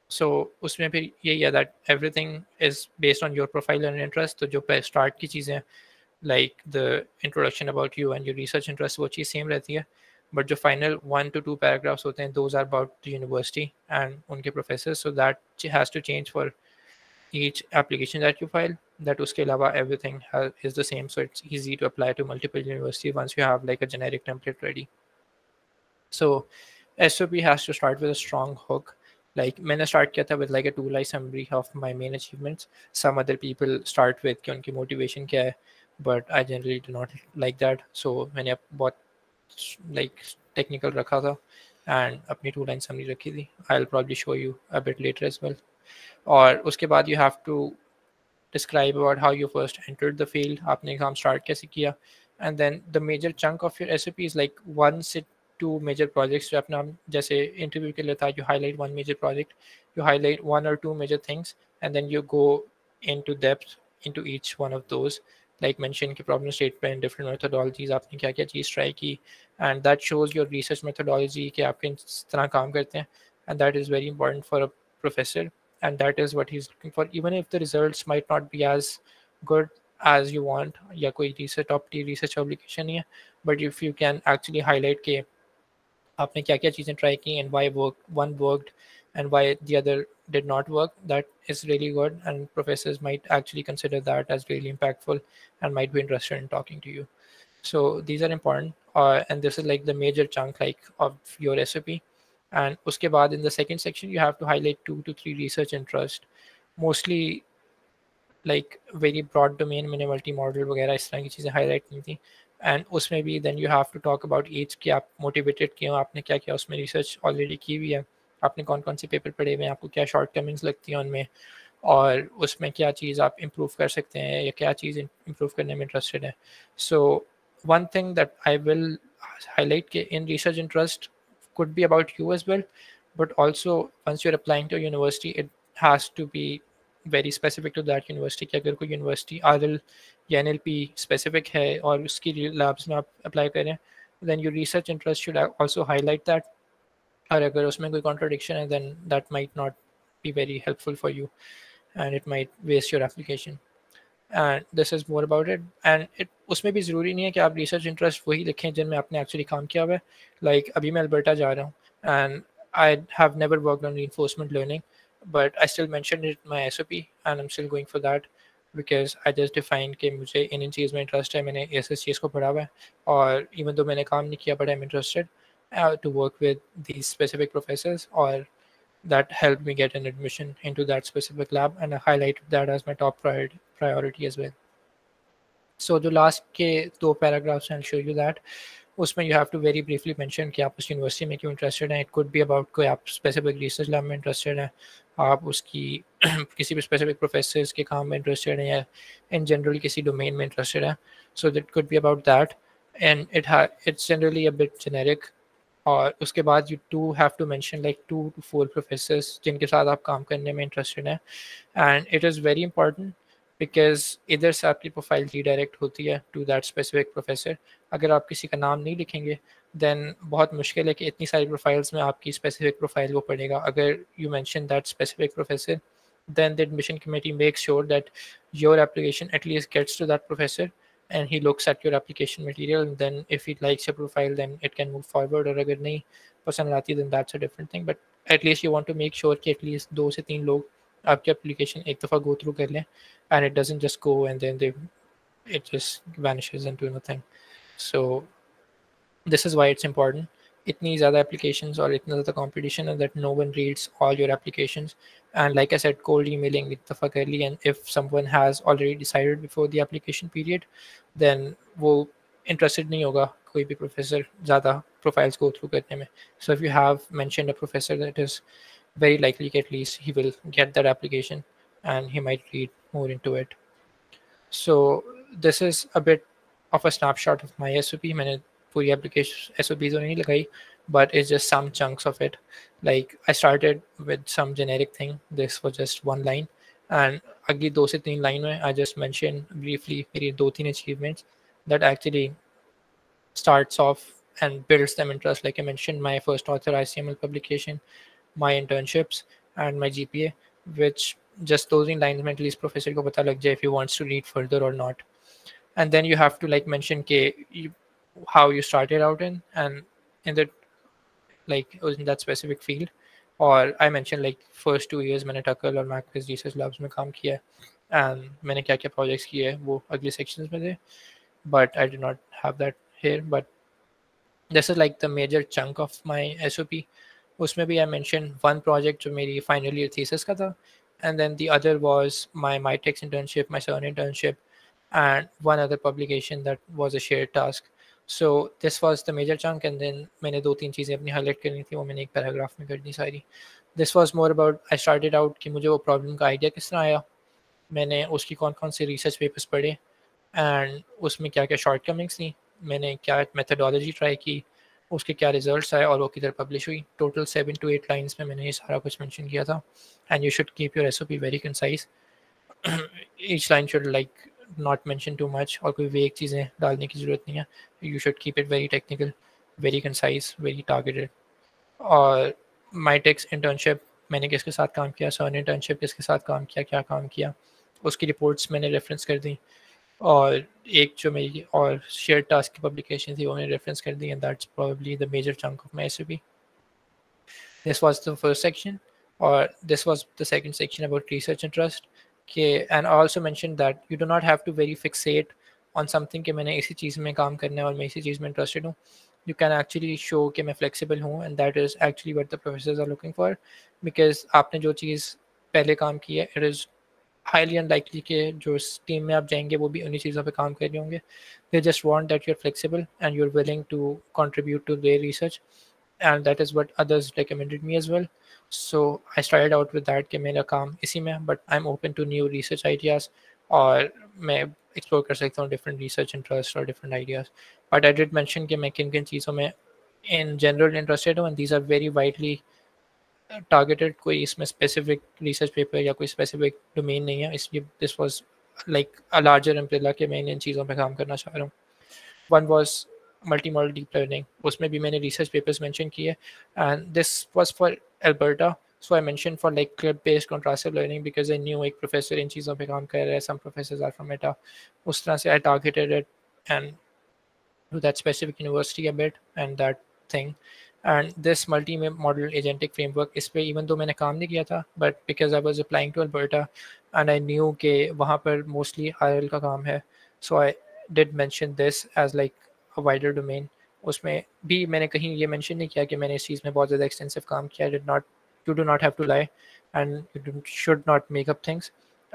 Speaker 1: So उसमें फिर यही है that everything is based on your profile and interest. तो जो start की चीज़ें like the introduction about you and your research interest वो चीज़ same रहती है, but जो final 1 to 2 paragraphs होते हैं those are about the university and उनके professors, so that has to change for each application that you file. That उसके अलावा everything is the same, so it's easy to apply to multiple universities once you have like a generic template ready. So SOP has to start with a strong hook. Like मैंने start किया था with like a 2-line summary of my main achievements. Some other people start with कि उनकी motivation क्या है, but I generally do not like that. So मैंने बहुत like technical रखा था and अपनी 2-line summary रखी थी. I'll probably show you a bit later as well. और उसके बाद you have to describe about how you first entered the field, आपने काम start कैसे किया, and then the major chunk of your SOP is like 1 से 2 major projects. जो अपना जैसे interview के लिए था, you highlight 1 major project, you highlight 1 or 2 major things, and then you go into depth into each one of those, like mention कि problem statement, different methodologies, आपने क्या क्या चीज़ try की, and that shows your research methodology कि आप किस तरह काम करते हैं, and that is very important for a professor, and that is what he's looking for. Even if the results might not be as good as you want या कोई research top tier research publication नहीं है, but if you can actually highlight कि आपने क्या क्या चीज़ें try की and why one worked and why the other did not work, that is really good, and professors might actually consider that as really impactful and might be interested in talking to you. So these are important, and this is like the major chunk like of your SOP. And उसके बाद in the second section you have to highlight 2 to 3 research interest, mostly like very broad domain, मैंने multi model वगैरह इस तरह की चीज़ें highlight की थी, and उसमें भी then you have to talk about each कि आप motivated क्यों, आपने क्या क्या उसमें research already की हुई है, आपने कौन कौन से पेपर पढ़े हुए हैं, आपको क्या shortcomings लगती हैं उनमें, और उसमें क्या चीज़ आप improve कर सकते हैं या क्या चीज़ improve करने में interested है. So one thing that I will highlight कि in research interest could be about you as well, but also once you're applying to a university it has to be very specific to that university कि अगर कोई university RL या NLP specific है और उसकी labs में आप apply करें, then your research interest should also highlight that, और अगर उसमें कोई contradiction है then that might not be very helpful for you and it might waste your application. And this is more about it. And it उसमें भी ज़रूरी नहीं है कि आप research interest वही लिखें जिनमें आपने actually काम किया हुआ है. Like अभी मैं अल्बर्टा जा रहा हूँ and I have never worked on reinforcement learning, but I still mentioned it in my SOP and I'm still going for that because I just defined कि मुझे इन चीज़ में इंटरेस्ट है, मैंने इस चीज़ को पढ़ा हुआ है, और even though मैंने काम नहीं किया but I'm interested to work with these specific professors, or that helped me get an admission into that specific lab, and I highlighted that as my top priority as well. So the last के 2 paragraphs I'll show you that उसमें you have to very briefly mention कि आप उस university में क्यों interested हैं. It could be about कोई आप स्पेसिफिक रिसर्च लैब में इंटरेस्टेड हैं, आप उसकी किसी भी स्पेसिफिक प्रोफेसर्स के काम में इंटरेस्टेड हैं या इन जनरल किसी डोमेन में इंटरेस्टेड हैं. So that could be about that, and it's generally a bit generic. और उसके बाद you do have to mention like 2 to 4 professors जिनके साथ आप काम करने में इंटरेस्टेड हैं, and it is very important because इधर से आपकी प्रोफाइल रीडायरेक्ट होती है टू दैट स्पेसिफिक प्रोफेसर. अगर आप किसी का नाम नहीं लिखेंगे देन बहुत मुश्किल है कि इतनी सारी प्रोफाइल्स में आपकी स्पेसिफिक प्रोफाइल वो पढ़ेगा. अगर you mention that specific professor then the admission committee makes sure that your application at least gets to that professor and he looks at your application material, and then if he likes your profile then it can move forward, और अगर नहीं पसंद आती then that's a different thing, but at least you want to make sure कि at least 2 से 3 लोग आपकी application एक दफ़ा गो थ्रू कर लें and it doesn't just go and then they it just vanishes into nothing. So this is why it's important. इतनी ज़्यादा applications और इतना ज़्यादा competition है that no one reads all your applications. And like I said, cold emailing इत्तफाक early, and if someone has already decided before the application period, then वो interested नहीं होगा कोई भी professor ज़्यादा profiles go through करने में. So if you have mentioned a professor, that is very likely at least he will get that application and he might read more into it. So this is a bit of a snapshot of my SOP. मैंने पूरी application SOP तो नहीं लगाई, but it's just some chunks of it. Like I started with some generic thing. This was just one line, and अगली 2 से 3 line में I just mentioned briefly मेरी 2-3 achievements that actually starts off and builds them interest. Like I mentioned, my first author ICML publication, my internships, and my GPA, which just those in lines में at least professor को पता लग जाए if he wants to read further or not. And then you have to like mention how you started out in the like in that specific field. Or I mentioned like first 2 years मैंने tackle और मैकविज research labs में काम किया है, and मैंने क्या क्या projects किए हैं वो अगले sections में थे, but I did not have that here. But this is like the major chunk of my SOP. उसमें भी I mentioned one project जो मेरी final year thesis का था, and then the other was my MyTex internship, my CERN internship, and one other publication that was a shared task. So this was the major chunk, and then मैंने 2-3 चीज़ें अपनी highlight करनी थी वो मैंने एक paragraph में कर दी सारी. This was more about I started out कि मुझे वो problem का idea किस तरह आया, मैंने उसकी कौन कौन से research papers पढ़े, एंड उसमें क्या क्या shortcomings थी, मैंने क्या methodology ट्राई की, उसके क्या रिजल्ट्स आए और वो किधर पब्लिश हुई. टोटल 7 to 8 लाइन्स में मैंने ये सारा कुछ मेंशन किया था. And you should keep your SOP very concise. Each line should like not mention too much, और कोई वेग चीज़ें डालने की ज़रूरत नहीं है. You should keep it very technical, very concise, very targeted. और MyTex इंटर्नशिप मैंने किसके साथ काम किया, CERN इंटर्नशिप किसके साथ काम किया, क्या काम किया, उसकी रिपोर्ट्स मैंने रेफरेंस कर दी. और एक जो मेरी और शेयर टास्क की पब्लिकेशन थी वो मैंने रेफरेंस कर दी. And that's probably the major chunk of my SOP. This was the first section, or this was the second section about research interest. Okay, and I also mentioned that you do not have to very fixate on something कि मैंने इसी चीज़ में काम करना है और मैं इसी चीज़ में interested हूँ. You can actually show कि मैं flexible हूँ, and that is actually what the professors are looking for, because आपने जो चीज़ पहले काम की है, it is highly unlikely कि जो टीम में आप जाएंगे वो भी उन्हीं चीज़ों पे काम कर रहे होंगे. They just want that you're flexible and you're willing to contribute to their research, and that is what others recommended me as well. So I started out with that कि मेरा काम इसी में, but I'm open to new research ideas, और मैं explore कर सकता हूँ different research interests or different ideas. But I did mention कि मैं किन किन चीज़ों में in general interested हूँ, and these are very widely targeted. कोई इसमें specific research paper या कोई specific domain नहीं है, इसलिए this was like a larger umbrella कि मैं इन चीज़ों पे काम करना चाह रहा हूँ. One was multimodal deep learning. उसमें भी मैंने research papers mention किए, and this was for Alberta. So I mentioned for like clip-based contrastive learning because I knew एक professor इन चीज़ों पे काम कर रहा है. Some professors are from ETA. उस तरह से I targeted it and to that specific university a bit and that thing. And this multi-model agentic framework, इस पे even though मैंने काम नहीं किया था, but because I was applying to Alberta and I knew कि वहाँ पर mostly IRL का काम है, so I did mention this as like a wider domain. उसमें भी मैंने कहीं ये mention नहीं किया कि मैंने इस चीज़ में बहुत ज़्यादा extensive काम किया. You do not have to lie, and should not make up things.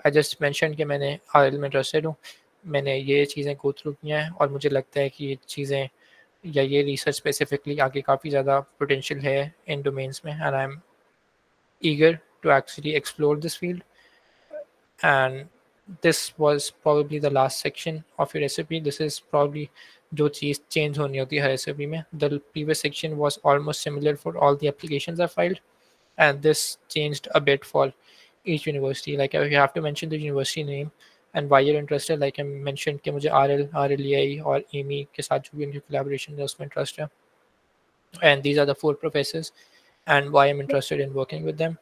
Speaker 1: I just mentioned कि मैंने IRL में interested हूँ, मैंने ये चीज़ें go through की हैं, और मुझे लगता है कि ये चीज़ें या ये रिसर्च स्पेसिफिकली आगे काफ़ी ज़्यादा पोटेंशियल है इन डोमेन्स में, and I M eager to actually explore this field. And this was probably the last section of your SOP. This is probably जो चीज़ चेंज होनी होती है हर SOP में. The previous section was almost similar for all the applications I filed, and this changed a bit for each university. Like you have to mention the university name and why you're interested. Like I mentioned कि मुझे RL, RLEI और AMI के साथ जो भी उनकी collaboration है उसमें interest है. And these are the 4 professors and why I'm interested in working with them.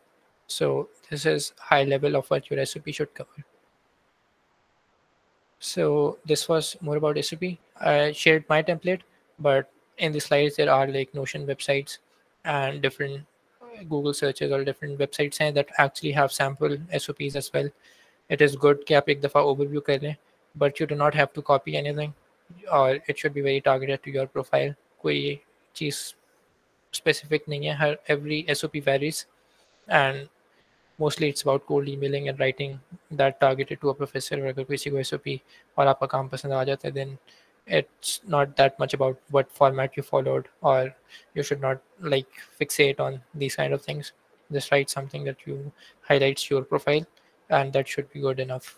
Speaker 1: So this is high level of what your SOP should cover. So this was more about SOP. I shared my template, but in the slides there are like Notion websites and different Google searches or different websites हैं that actually have sample SOPs as well. It is good कि आप एक दफ़ा overview कर लें, but you do not have to copy anything, or it should be very targeted to your profile. कोई चीज़ specific नहीं है, हर every SOP varies, and mostly it's about cold emailing and writing that targeted to a professor. और अगर किसी को SOP और आपका काम पसंद आ जाता है, then it's not that much about what format you followed, or you should not like fixate on these kind of things. Just write something that you highlights your profile, and that should be good enough.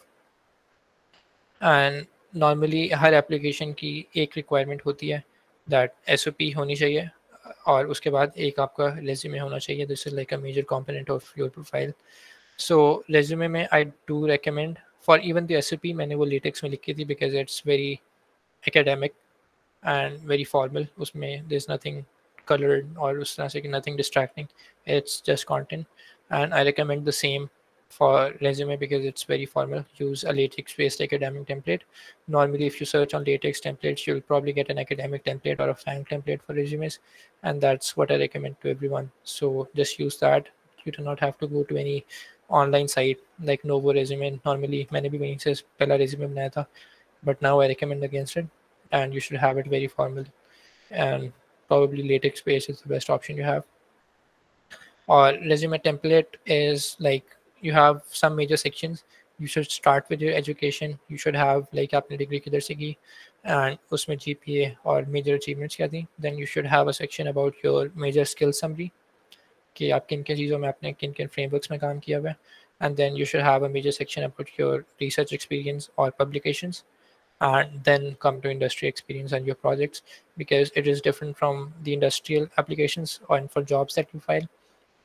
Speaker 1: And normally her application की एक requirement होती है that SOP होनी चाहिए, और उसके बाद एक आपका रेज्यूमे होना चाहिए. This is like a major component of your profile. So resume में I do recommend for even the SOP, मैंने वो लेटेक्स में लिखी थी because it's very academic and very formal. उसमें देयर इज नथिंग colored और उस तरह से कि nothing distracting. It's just content, and I recommend the same for resume because it's very formal. Use a latex-based academic template. Normally, if you search on latex templates, you'll probably get an academic template or a FANG template for resumes, and that's what I recommend to everyone. So just use that. You do not have to go to any online site like Novo Resume. Normally, मैंने भी वहीं से पहला resume बनाया था, but now I recommend against it, and you should have it very formal, and probably latex based is the best option you have. Or resume template is like you have some major sections. You should start with your education. You should have like आपने degree किधर से की, and उसमें GPA और major achievements क्या थी. Then you should have a section about your major skill summary, कि आप किन किन चीज़ों में आपने किन किन frameworks में काम किया हुआ है. And then you should have a major section about your research experience or publications, and then come to industry experience and your projects, because it is different from the industrial applications and for jobs that you file.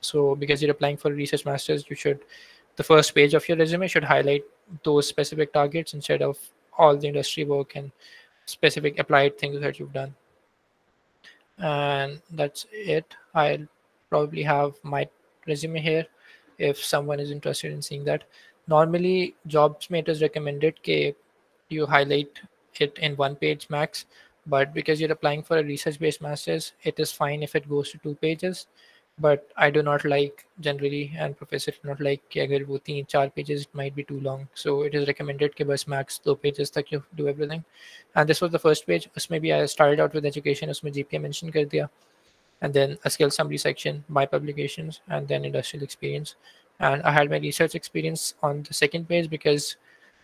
Speaker 1: So because you're applying for a research masters, you should, the first page of your resume should highlight those specific targets instead of all the industry work and specific applied things that you've done. And that's it. I'll probably have my resume here if someone is interested in seeing that. Normally, JobsMate is recommended that you highlight it in one page max, but because you're applying for a research-based master's, it is fine if it goes to 2 pages. But I do not like generally, and professor do not like कि अगर वो 3-4 pages, it might be too long. So it is recommended कि बस max 2 pages तक you do everything. And this was the first page. उसमें भी I started out with education. उसमें GPA mention कर दिया, and then a skill summary section, my publications, and then industrial experience. And I had my research experience on the second page because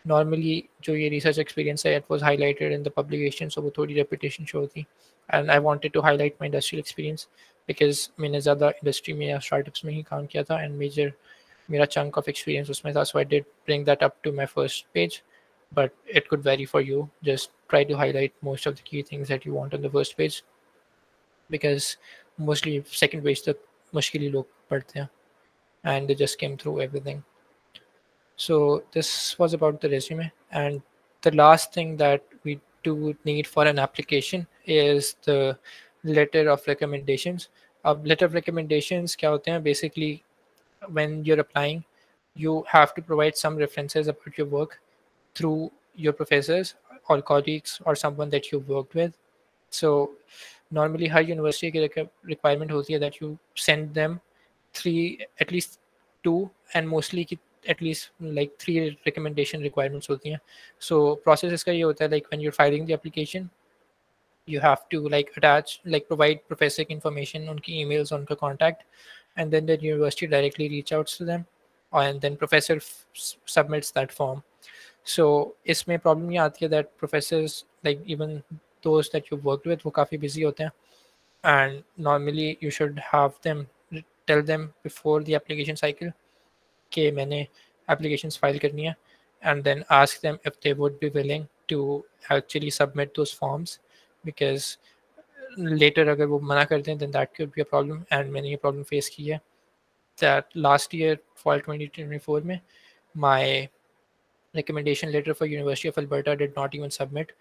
Speaker 1: normally जो ये research experience है, it was highlighted in the publication, so वो थोड़ी repetition show थी. And I wanted to highlight my industrial experience because मैंने ज़्यादा industry में या startups में ही काम किया था, and major मेरा chunk of experience उसमें था, so I did bring that up to my first page. But it could vary for you. Just try to highlight most of the key things that you want on the first page, because mostly second page तक मुश्किल ही लोग पढ़ते हैं, and they just came through everything. So this was about the resume, and the last thing that we do need for an application is the letter of recommendations. Letter of recommendations क्या होते हैं? Basically, when you're applying, you have to provide some references about your work through your professors or colleagues or someone that you've worked with. So normally her university की requirement होती है that you send them at least 2, and mostly at least like 3 recommendation requirements होती हैं. So process इसका ये होता है, like when you're filing the application, you have to like attach, like provide professor information, उनकी emails, उनका contact, and then the university directly reach out to them, and then professor submits that form. So इसमें problem ये आती है that professors, like even those that you've worked with, वो काफ़ी busy होते हैं, and normally you should have them tell them before the application cycle कि मैंने applications file करनी है, and then ask them if they would be willing to actually submit those forms, because later अगर वो मना कर दें then that could be a problem, and मैंने ये problem face की है that last year fall 2024 में my recommendation letter for University of Alberta did not even submit,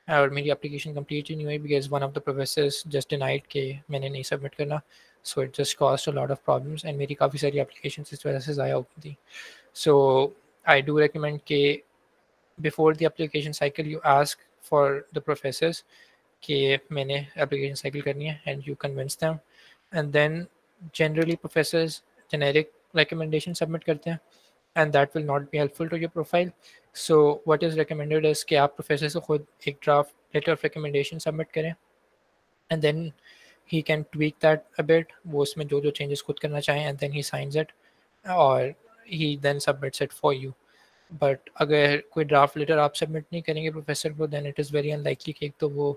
Speaker 1: और मेरी application complete ही नहीं हुई because one of the professors just denied कि मैंने नहीं submit करना. So it just caused a lot of problems, and मेरी काफ़ी सारी applications इस वजह से ज़ाया हो गई थी. So I do recommend कि before the application cycle you ask for the professors कि मैंने application cycle करनी है, and you convince them, and then generally professors generic recommendation submit करते हैं, and that will not be helpful to your profile. So what is recommended is कि आप professor से खुद एक draft letter of recommendation submit करें, and then he can tweak that a bit, वो उसमें जो जो changes खुद करना चाहें, and then he signs it or he then submits it for you. But अगर कोई ड्राफ्ट लेटर आप सबमिट नहीं करेंगे प्रोफेसर को, then it is very unlikely कि एक तो वो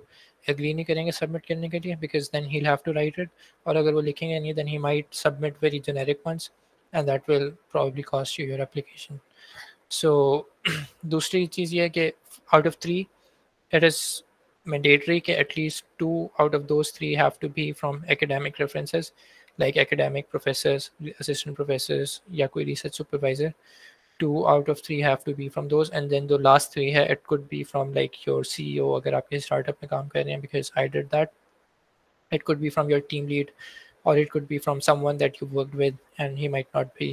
Speaker 1: एग्री नहीं करेंगे सबमिट करने के लिए, because then he have to write it, और अगर वो लिखेंगे नहीं then he might submit very generic ones and that will probably cost you your application. So दूसरी चीज़ ये है कि out of 3 it is mandatory कि at least 2 out of those 3 have to be from academic references, like academic professors, assistant professors या कोई research supervisor. 2 out of 3 have to be from those, and then the last 3 है it could be from like your CEO अगर आप किसी startup में काम कर रहे हैं, because I did that. It could be from your team lead, or it could be from someone that you worked with and he might not be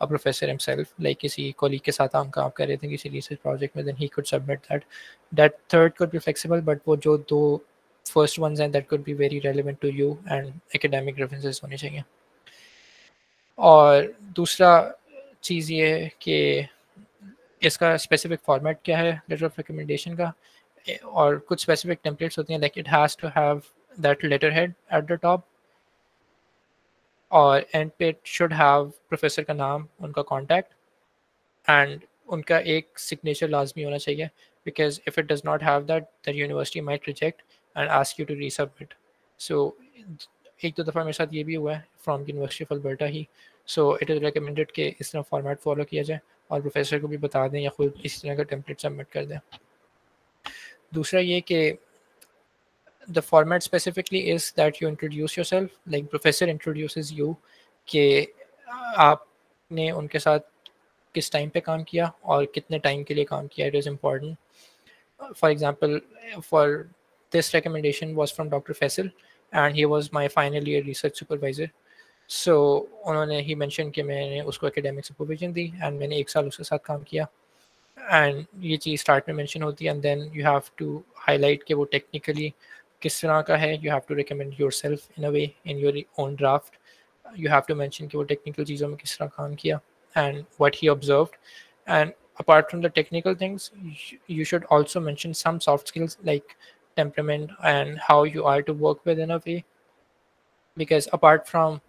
Speaker 1: a professor himself, like किसी colleague के साथ हम काम कर रहे थे किसी research project में, then he could submit that. That third could be flexible, but वो जो 2 first ones हैं that could be very relevant to you and academic references होने चाहिए. और दूसरा चीज़ ये है कि इसका स्पेसिफिक फॉर्मेट क्या है लेटर ऑफ रिकमेंडेशन का, और कुछ स्पेसिफिक टेम्पलेट्स होती हैं, like it has to have that letter head at the top, और एंड पे इट शुड हैव प्रोफेसर का नाम, उनका कॉन्टैक्ट, एंड उनका एक सिग्नेचर लाजमी होना चाहिए, because if it does not have that the university might reject and ask you to resubmit. So एक दो दफ़ा मेरे साथ ये भी हुआ है फ्रॉम यूनिवर्सिटी ऑफ अल्बर्टा ही. सो इट इज़ रिकमेंडेड कि इस तरह फॉर्मेट फॉलो किया जाए, और प्रोफेसर को भी बता दें या खुद इस तरह का टेम्पलेट सबमिट कर दें. दूसरा ये कि the format specifically is that you introduce yourself, like professor introduces you कि आपने उनके साथ किस टाइम पे काम किया और कितने टाइम के लिए काम किया. It is important. For example, for this recommendation was from Dr. Faisal and he was my final year research supervisor. So उन्होंने ही mention कि मैंने उसको academic supervision दी and मैंने 1 साल उसके साथ काम किया, and ये चीज़ स्टार्ट में मेंशन होती है, and then you have to highlight कि वो technically किस तरह का है. You have to recommend yourself in a way in your own draft. You have to mention कि वो technical चीज़ों में किस तरह काम किया and what he observed. And apart from the technical things, you should also mention some soft skills like temperament and how you are to work with in a way, because apart from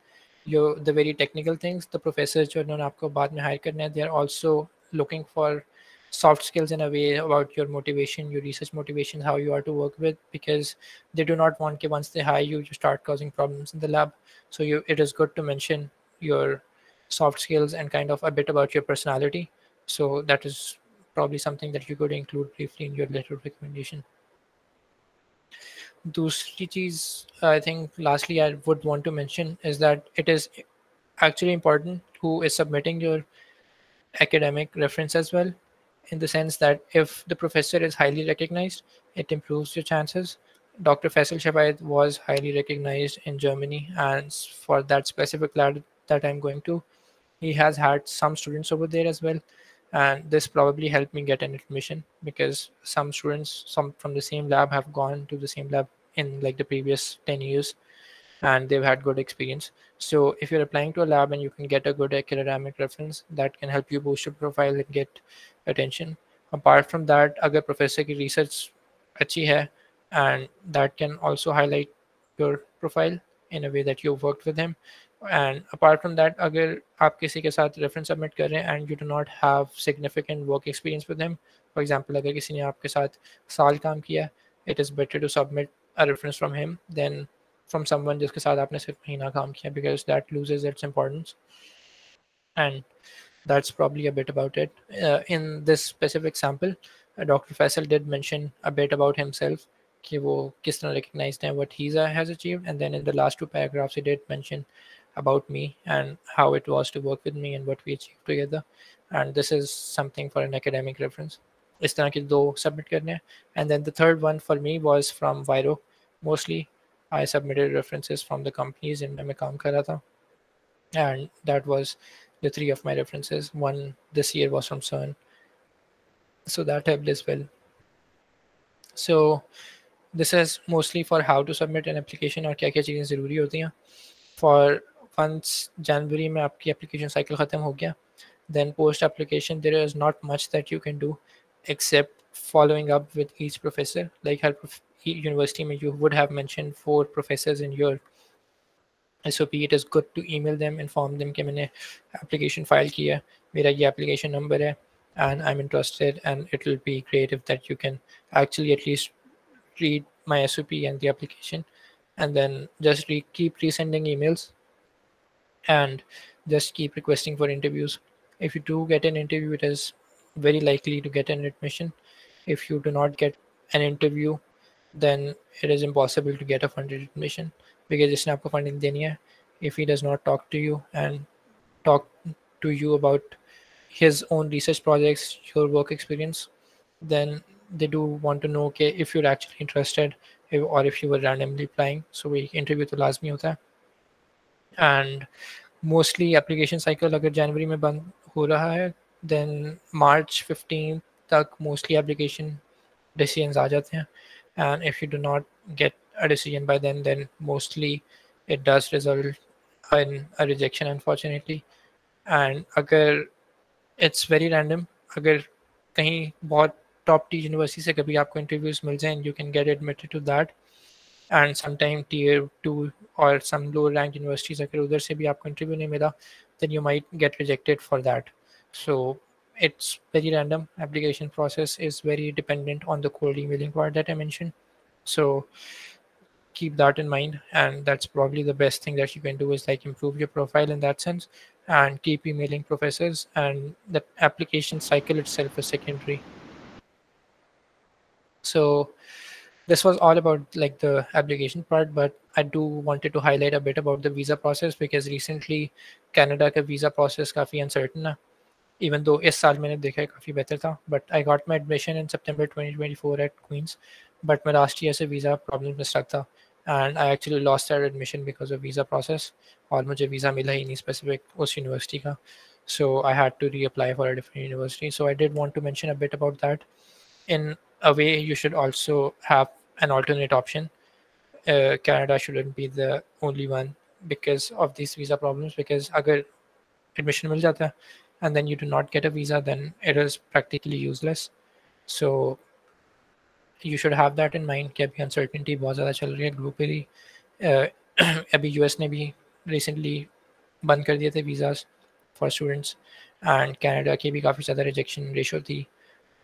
Speaker 1: the very technical things, the professors जो उन्होंने आपको बाद में hire करना है, they are also looking for soft skills in a way about your motivation, your research motivation, how you are to work with, because they do not want that once they hire you, you start causing problems in the lab. So it is good to mention your soft skills and kind of a bit about your personality. So that is probably something that you could include briefly in your letter of recommendation. दूसरी चीज़ I think lastly I would want to mention is that it is actually important who is submitting your academic reference as well, in the sense that if the professor is highly recognized, it improves your chances. Dr. Faisal Shabaid was highly recognized in Germany, and for that specific lab that I'm going to, he has had some students over there as well, and this probably helped me get an admission because some students from the same lab have gone to the same lab in like the previous 10 years and they've had good experience. So if you're applying to a lab and you can get a good academic reference, that can help you boost your profile and get attention. Apart from that, अगर professor की research अच्छी है, and that can also highlight your profile in a way that you've worked with him. And apart from that, अगर आप किसी के साथ reference submit कर रहे हैं and you do not have significant work experience with him, for example अगर किसी ने आपके साथ साल काम किया, it is better to submit a reference from him than from someone जिसके साथ आपने सिर्फ महीना काम किया, because that loses its importance. And that's probably a bit about it. In this specific sample, Dr. Faisal did mention a bit about himself, कि वो किस तरह recognized हैं, what he has achieved, and then in the last 2 paragraphs he did mention about me and how it was to work with me and what we achieved together. And this is something for an academic reference. इस तरह के 2 submit करने हैं. And then the third one for me was from Viro. Mostly I submitted references from the companies in मैं काम कर रहा था, and that was the 3 of my references. One this year was from CERN, so that helped as well. So this is mostly for how to submit an application और क्या क्या चीज़ें ज़रूरी होती हैं. For once January में आपकी application cycle ख़त्म हो गया, Then post application, there is not much that you can do except following up with each professor. Like her university, you would have mentioned 4 professors in your SOP. It is good to email them, inform them कि मैंने application file किया, मेरा ये application number है, and I'm interested, and it will be great if that you can actually at least read my SOP and the application, and then just keep resending emails and just keep requesting for interviews. If you do get an interview, it is very likely to get an admission. If you do not get an interview, then it is impossible to get a funded admission because जिसने आपको funding देनी है, if he does not talk to you and talk to you about his own research projects, your work experience, then they do want to know कि if you're actually interested or if you were randomly applying. So we interview तो लाजमी होता है. And mostly application cycle अगर जनवरी में बंद हो रहा है, देन मार्च 15 तक मोस्टली एप्लीकेशन डिसीजंस आ जाते हैं. And if you do not get a decision by then mostly it does result in a rejection unfortunately. And अगर इट्स वेरी रैंडम, अगर कहीं बहुत टॉप टी यूनिवर्सिटी से कभी आपको इंटरव्यूज मिल जाए, you can get admitted to that. And sometime tier 2 और some low ranked universities अगर उधर से भी आपको इंटरव्यू नहीं मिला, then you might get rejected for that. So it's very random. Application process is very dependent on the cold emailing part that I mentioned. So keep that in mind, and that's probably the best thing that you can do is like improve your profile in that sense and keep emailing professors, and the application cycle itself is secondary. So this was all about like the application part, but I do wanted to highlight a bit about the visa process because recently Canada का visa process काफ़ी uncertain है. Even though इस साल मैंने देखा है काफ़ी बेहतर था, but I got my admission in September 2024 at Queen's, but मैं last year से visa problem में stuck था, and I actually lost that admission because of visa process, और मुझे visa मिला ही नहीं specific उस university का, so I had to reapply for a different university. So I did want to mention a bit about that. In a way, you should also have an alternate option. Canada shouldn't be the only one because of these visa problems, because अगर admission मिल जाता है and then you do not get a visa, then it is practically useless. So you should have that in mind कि अभी uncertainty बहुत ज़्यादा चल रही है globally. अभी US ने भी recently बंद कर दिए थे visas for students, and Canada की भी काफ़ी ज़्यादा rejection ratio थी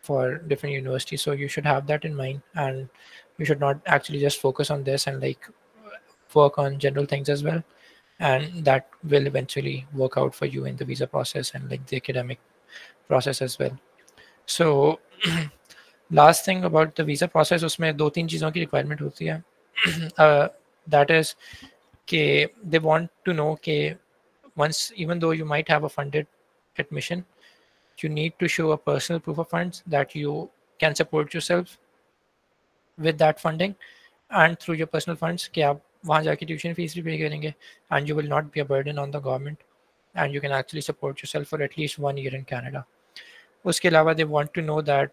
Speaker 1: for different universities. So you should have that in mind, and you should not actually just focus on this and like work on general things as well, and that will eventually work out for you in the visa process and like the academic process as well. So last thing about the visa process, उसमें 2-3 चीज़ों की requirement होती है. That is कि they want to know कि once, even though you might have a funded admission, you need to show a personal proof of funds that you can support yourself with that funding and through your personal funds कि आप वहाँ जाके tuition fees भी pay करेंगे, and you will not be a burden on the government, and you can actually support yourself for at least 1 year in Canada. उसके अलावा they want to know that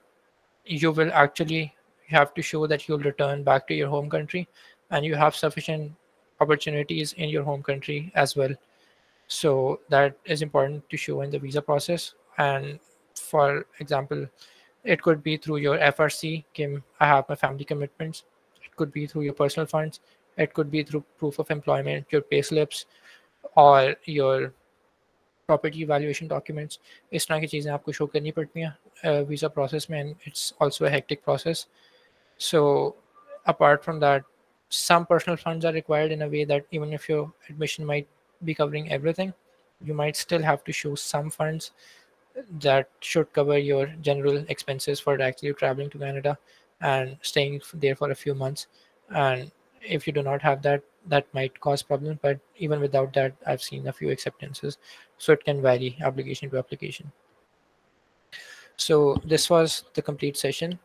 Speaker 1: you will actually have to show that you'll return back to your home country and you have sufficient opportunities in your home country as well. So that is important to show in the visa process. And for example, it could be through your FRC, Kim, I have my family commitments. It could be through your personal funds. It could be through proof of employment, your pay slips, or your property valuation documents. इस तरह की चीज़ें आपको show करनी पड़ती हैं visa process में, and it's also a hectic process. So apart from that, some personal funds are required in a way that even if your admission might be covering everything, you might still have to show some funds that should cover your general expenses for actually traveling to Canada and staying there for a few months. And if you do not have that, that might cause problems. But even without that, I've seen a few acceptances. So it can vary application to application. So this was the complete session.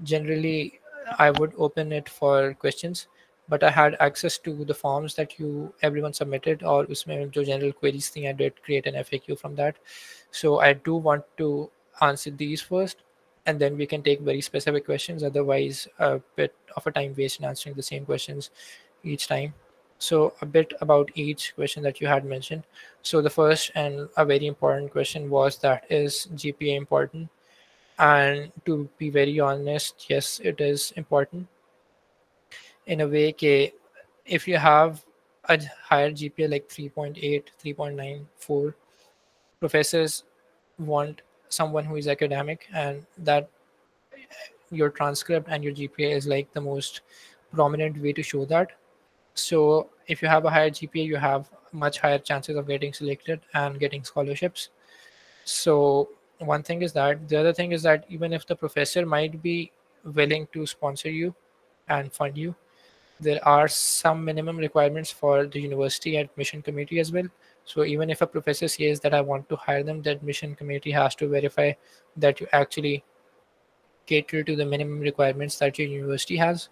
Speaker 1: Generally, I would open it for questions, but I had access to the forms that everyone submitted, or उसमें जो general queries thing, I did create an FAQ from that. So I do want to answer these first, and then we can take very specific questions. Otherwise, a bit of a time waste in answering the same questions each time. So a bit about each question that you had mentioned. So the first and a very important question was that is GPA important? And to be very honest, yes, it is important in a way that if you have a higher GPA like 3.8, 3.94, professors want someone who is academic, and that your transcript and your GPA is like the most prominent way to show that. So if you have a higher GPA, you have much higher chances of getting selected and getting scholarships. So one thing is that. The other thing is that even if the professor might be willing to sponsor you and fund you, there are some minimum requirements for the university admission committee as well. So even if a professor says that I want to hire them, the admission committee has to verify that you actually cater to the minimum requirements that your university has.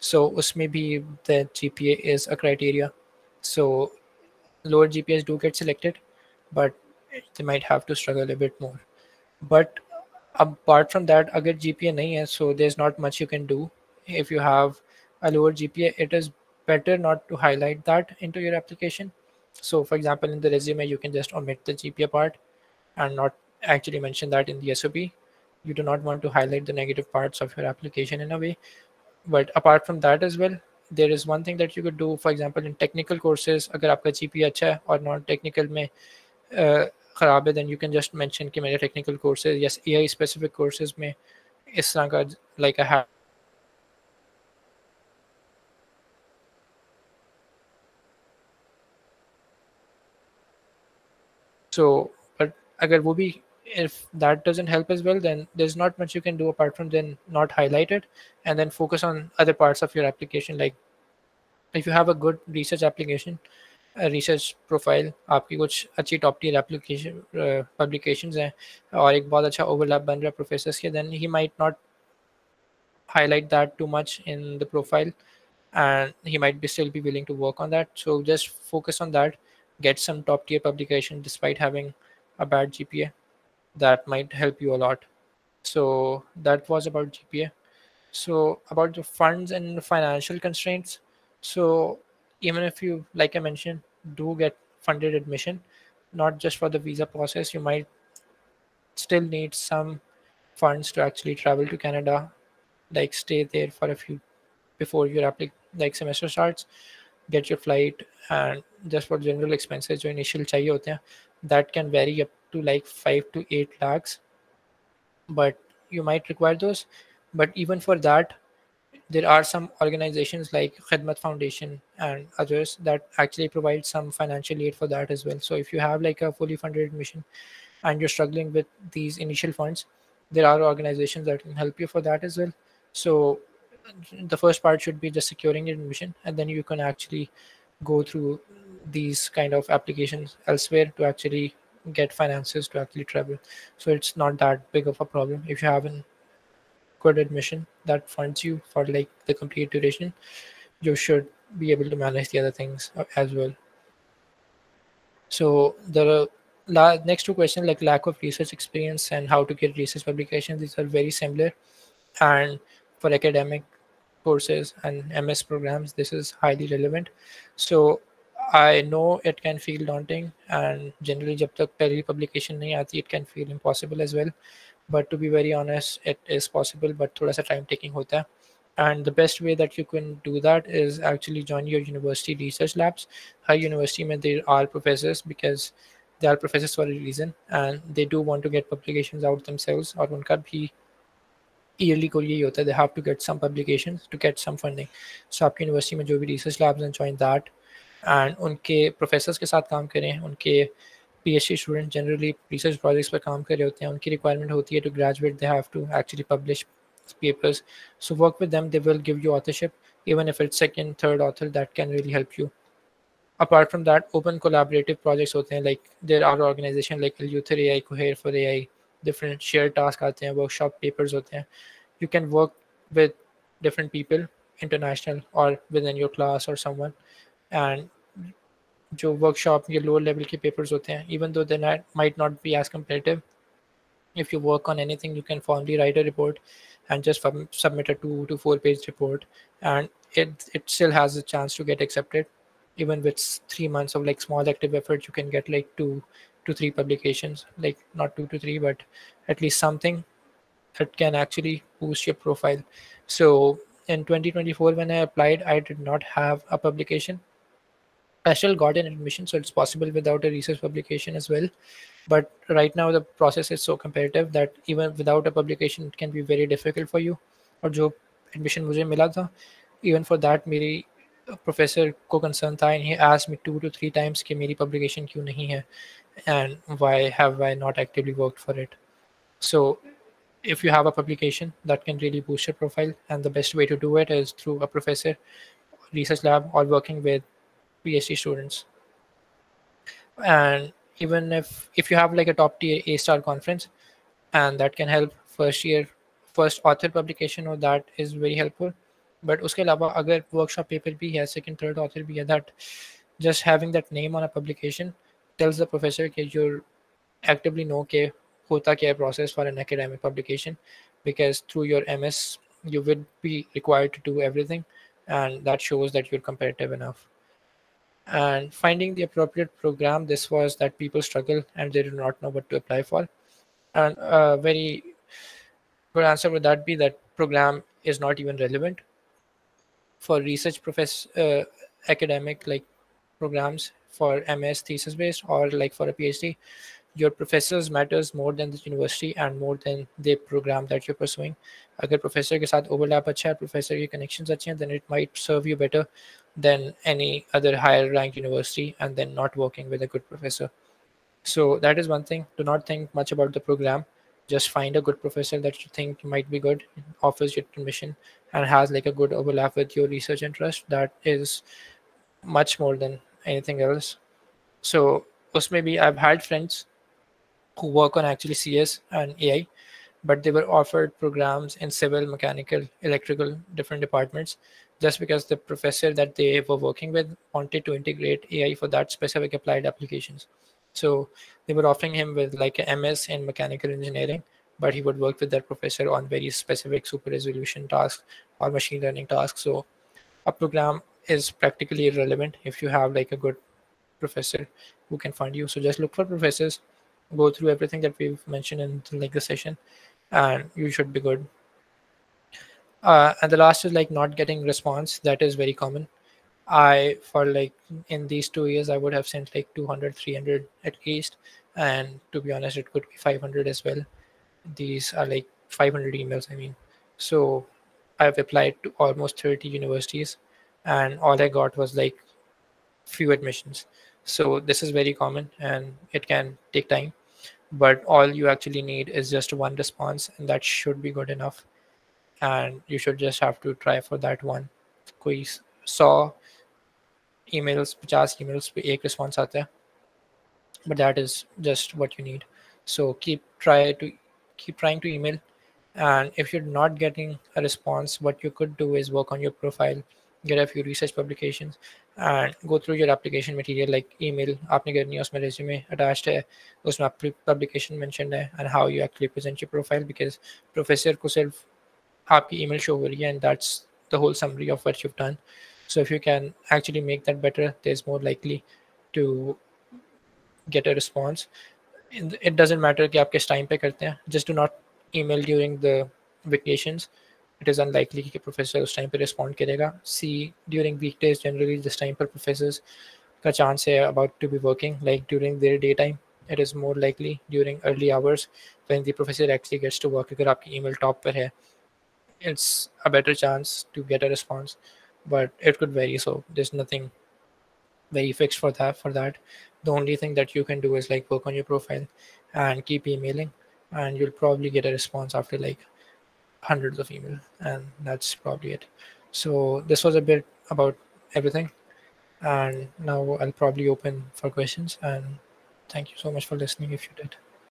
Speaker 1: So usme bhi the GPA is a criteria. So lower GPAs do get selected, but they might have to struggle a bit more. But apart from that, agar GPA nahi hai, so there's not much you can do. If you have a lower GPA, it is better not to highlight that into your application. So for example, in the resume, you can just omit the GPA part and not actually mention that in the SOP. You do not want to highlight the negative parts of your application in a way. But apart from that as well, there is one thing that you could do. For example, in technical courses, अगर आपका GPA अच्छा है और non technical में ख़राब है, then you can just mention कि मेरे technical courses yes AI specific courses में इस तरह का like I have. So but अगर वो भी, if that doesn't help as well, then there's not much you can do apart from then not highlight it and then focus on other parts of your application. Like if you have a good research application, research profile, आपकी कुछ अच्छी top tier application publications हैं और एक बहुत अच्छा overlap बन रहा है प्रोफेसर्स के, then he might not highlight that too much in the profile, and he might be still be willing to work on that. So just focus on that, get some top tier publication despite having a bad GPA. That might help you a lot. So that was about GPA. So about the funds and the financial constraints. So even if you, like I mentioned, do get funded admission, not just for the visa process, you might still need some funds to actually travel to Canada, like stay there for a few before your like semester starts, get your flight, and just for general expenses जो initial चाहिए होते हैं, that can vary up to like 5 to 8 lakhs, but you might require those. But even for that, there are some organizations like Khidmat Foundation and others that actually provide some financial aid for that as well. So if you have like a fully funded admission and you're struggling with these initial funds, there are organizations that can help you for that as well. So the first part should be just securing your admission, and then you can actually go through these kind of applications elsewhere to actually get finances to actually travel. So it's not that big of a problem if you have an good admission that funds you for like the complete duration. You should be able to manage the other things as well. So the next two questions, like lack of research experience and how to get research publications, these are very similar. And for academic courses and MS programs, this is highly relevant. So I know it can feel daunting, and generally जब तक पहली publication नहीं आती, it can feel impossible as well. But to be very honest, it is possible, but थोड़ा सा time taking होता है. And the best way that you can do that is actually join your university research labs. Her university mein there are professors, because they are professors for a reason, and they do want to get publications out themselves. और उनका भी yearly गोल यही होता है, they have to get some publications to get some funding. So आपकी university में जो भी रिसर्च लैब्स हैं, जॉइन दैट, एंड उनके प्रोफेसर्स के साथ काम करें. उनके PhD student generally research projects पर काम कर रहे होते हैं, उनकी रिक्वायरमेंट होती है to graduate they have to actually publish papers. So work with them, they will give you authorship, even if it's second, third author, that can really help you. Apart from that, open collaborative projects होते हैं, like there are organizations like Eleuthер AI, Cohere for AI, different shared tasks आते हैं, workshop papers होते हैं. You can work with different people, international or within your class or someone, and जो workshop या lower level के papers होते हैं, even though they might not be as competitive, if you work on anything, you can formally write a report and just submit a 2 to 4 page report, and it still has a chance to get accepted. even with 3 months of like small active effort, you can get like 2 to 3 publications, like not 2 to 3, but at least something that can actually boost your profile. So in 2024, when I applied, I did not have a publication. I still got an admission, so it's possible without a research publication as well. But right now, the process is so competitive that even without a publication, it can be very difficult for you. और जो admission मुझे मिला था, even for that मेरी professor को concern था, and he asked me 2 to 3 times कि मेरी publication क्यों नहीं है, and why have I not actively worked for it. So if you have a publication, that can really boost your profile, and the best way to do it is through a professor, research lab, or working with PhD students. And even if you have like a top tier A-star conference, and that can help first author publication, or that is very helpful. But उसके अलावा अगर workshop paper भी है, second third author भी है, that just having that name on a publication tells the professor that you actively know के होता क्या है process for an academic publication, because through your MS you will be required to do everything, and that shows that you're competitive enough. And finding the appropriate program, this was that people struggle and they do not know what to apply for. And a very good answer would that be that program is not even relevant for research academic like programs for MS thesis based, or like for a PhD. Your professors matters more than the university and more than the program that you're pursuing. अगर professor के साथ overlap अच्छा है, professor के connections अच्छे हैं, then it might serve you better than any other higher ranked university, and then not working with a good professor. So that is one thing. Do not think much about the program. Just find a good professor that you think might be good, offers you admission, and has like a good overlap with your research interest. That is much more than anything else. So maybe I've had friends who work on actually CS and AI, but they were offered programs in civil, mechanical, electrical, different departments, just because the professor that they were working with wanted to integrate AI for that specific applied applications. So they were offering him with like a MS in mechanical engineering, but he would work with that professor on very specific super resolution tasks or machine learning tasks. So a program is practically irrelevant if you have like a good professor who can fund you. So just look for professors, go through everything that we've mentioned in like the session, and you should be good. And the last is like not getting response. That is very common. I for like in these 2 years I would have sent like 200 300 at least, and to be honest it could be 500 as well. These are like 500 emails, I mean. So I've applied to almost 30 universities, and all I got was like few admissions. So this is very common and it can take time, but all you actually need is just one response, and that should be good enough. And you should just have to try for that one. कोई 100 emails 50 emails पे एक response आता है, but that is just what you need. So keep trying to email, and if you're not getting a response, what you could do is work on your profile, get a few research publications, and go through your application material like email आपने करनी है, उसमें resume attached है, उसमें आपकी publication mentioned है, and how you actually present your profile, because professor को सिर्फ आपकी email show हो रही है, and that's the whole summary of what you've done. So if you can actually make that better, there's more likely to get a response. It doesn't matter कि आप किस time पे करते हैं, just do not email during the vacations. It is unlikely कि professor उस time पे respond करेगा. See, during weekdays generally this time पर professors का chance है about to be working, like during their daytime. It is more likely during early hours when the professor actually gets to work. अगर आपकी email top पर है, it's a better chance to get a response, but it could vary. So there's nothing very fixed for that. The only thing that you can do is like work on your profile and keep emailing, and you'll probably get a response after like hundreds of emails, and that's probably it. So this was a bit about everything, and now I'll probably open for questions, and thank you so much for listening if you did.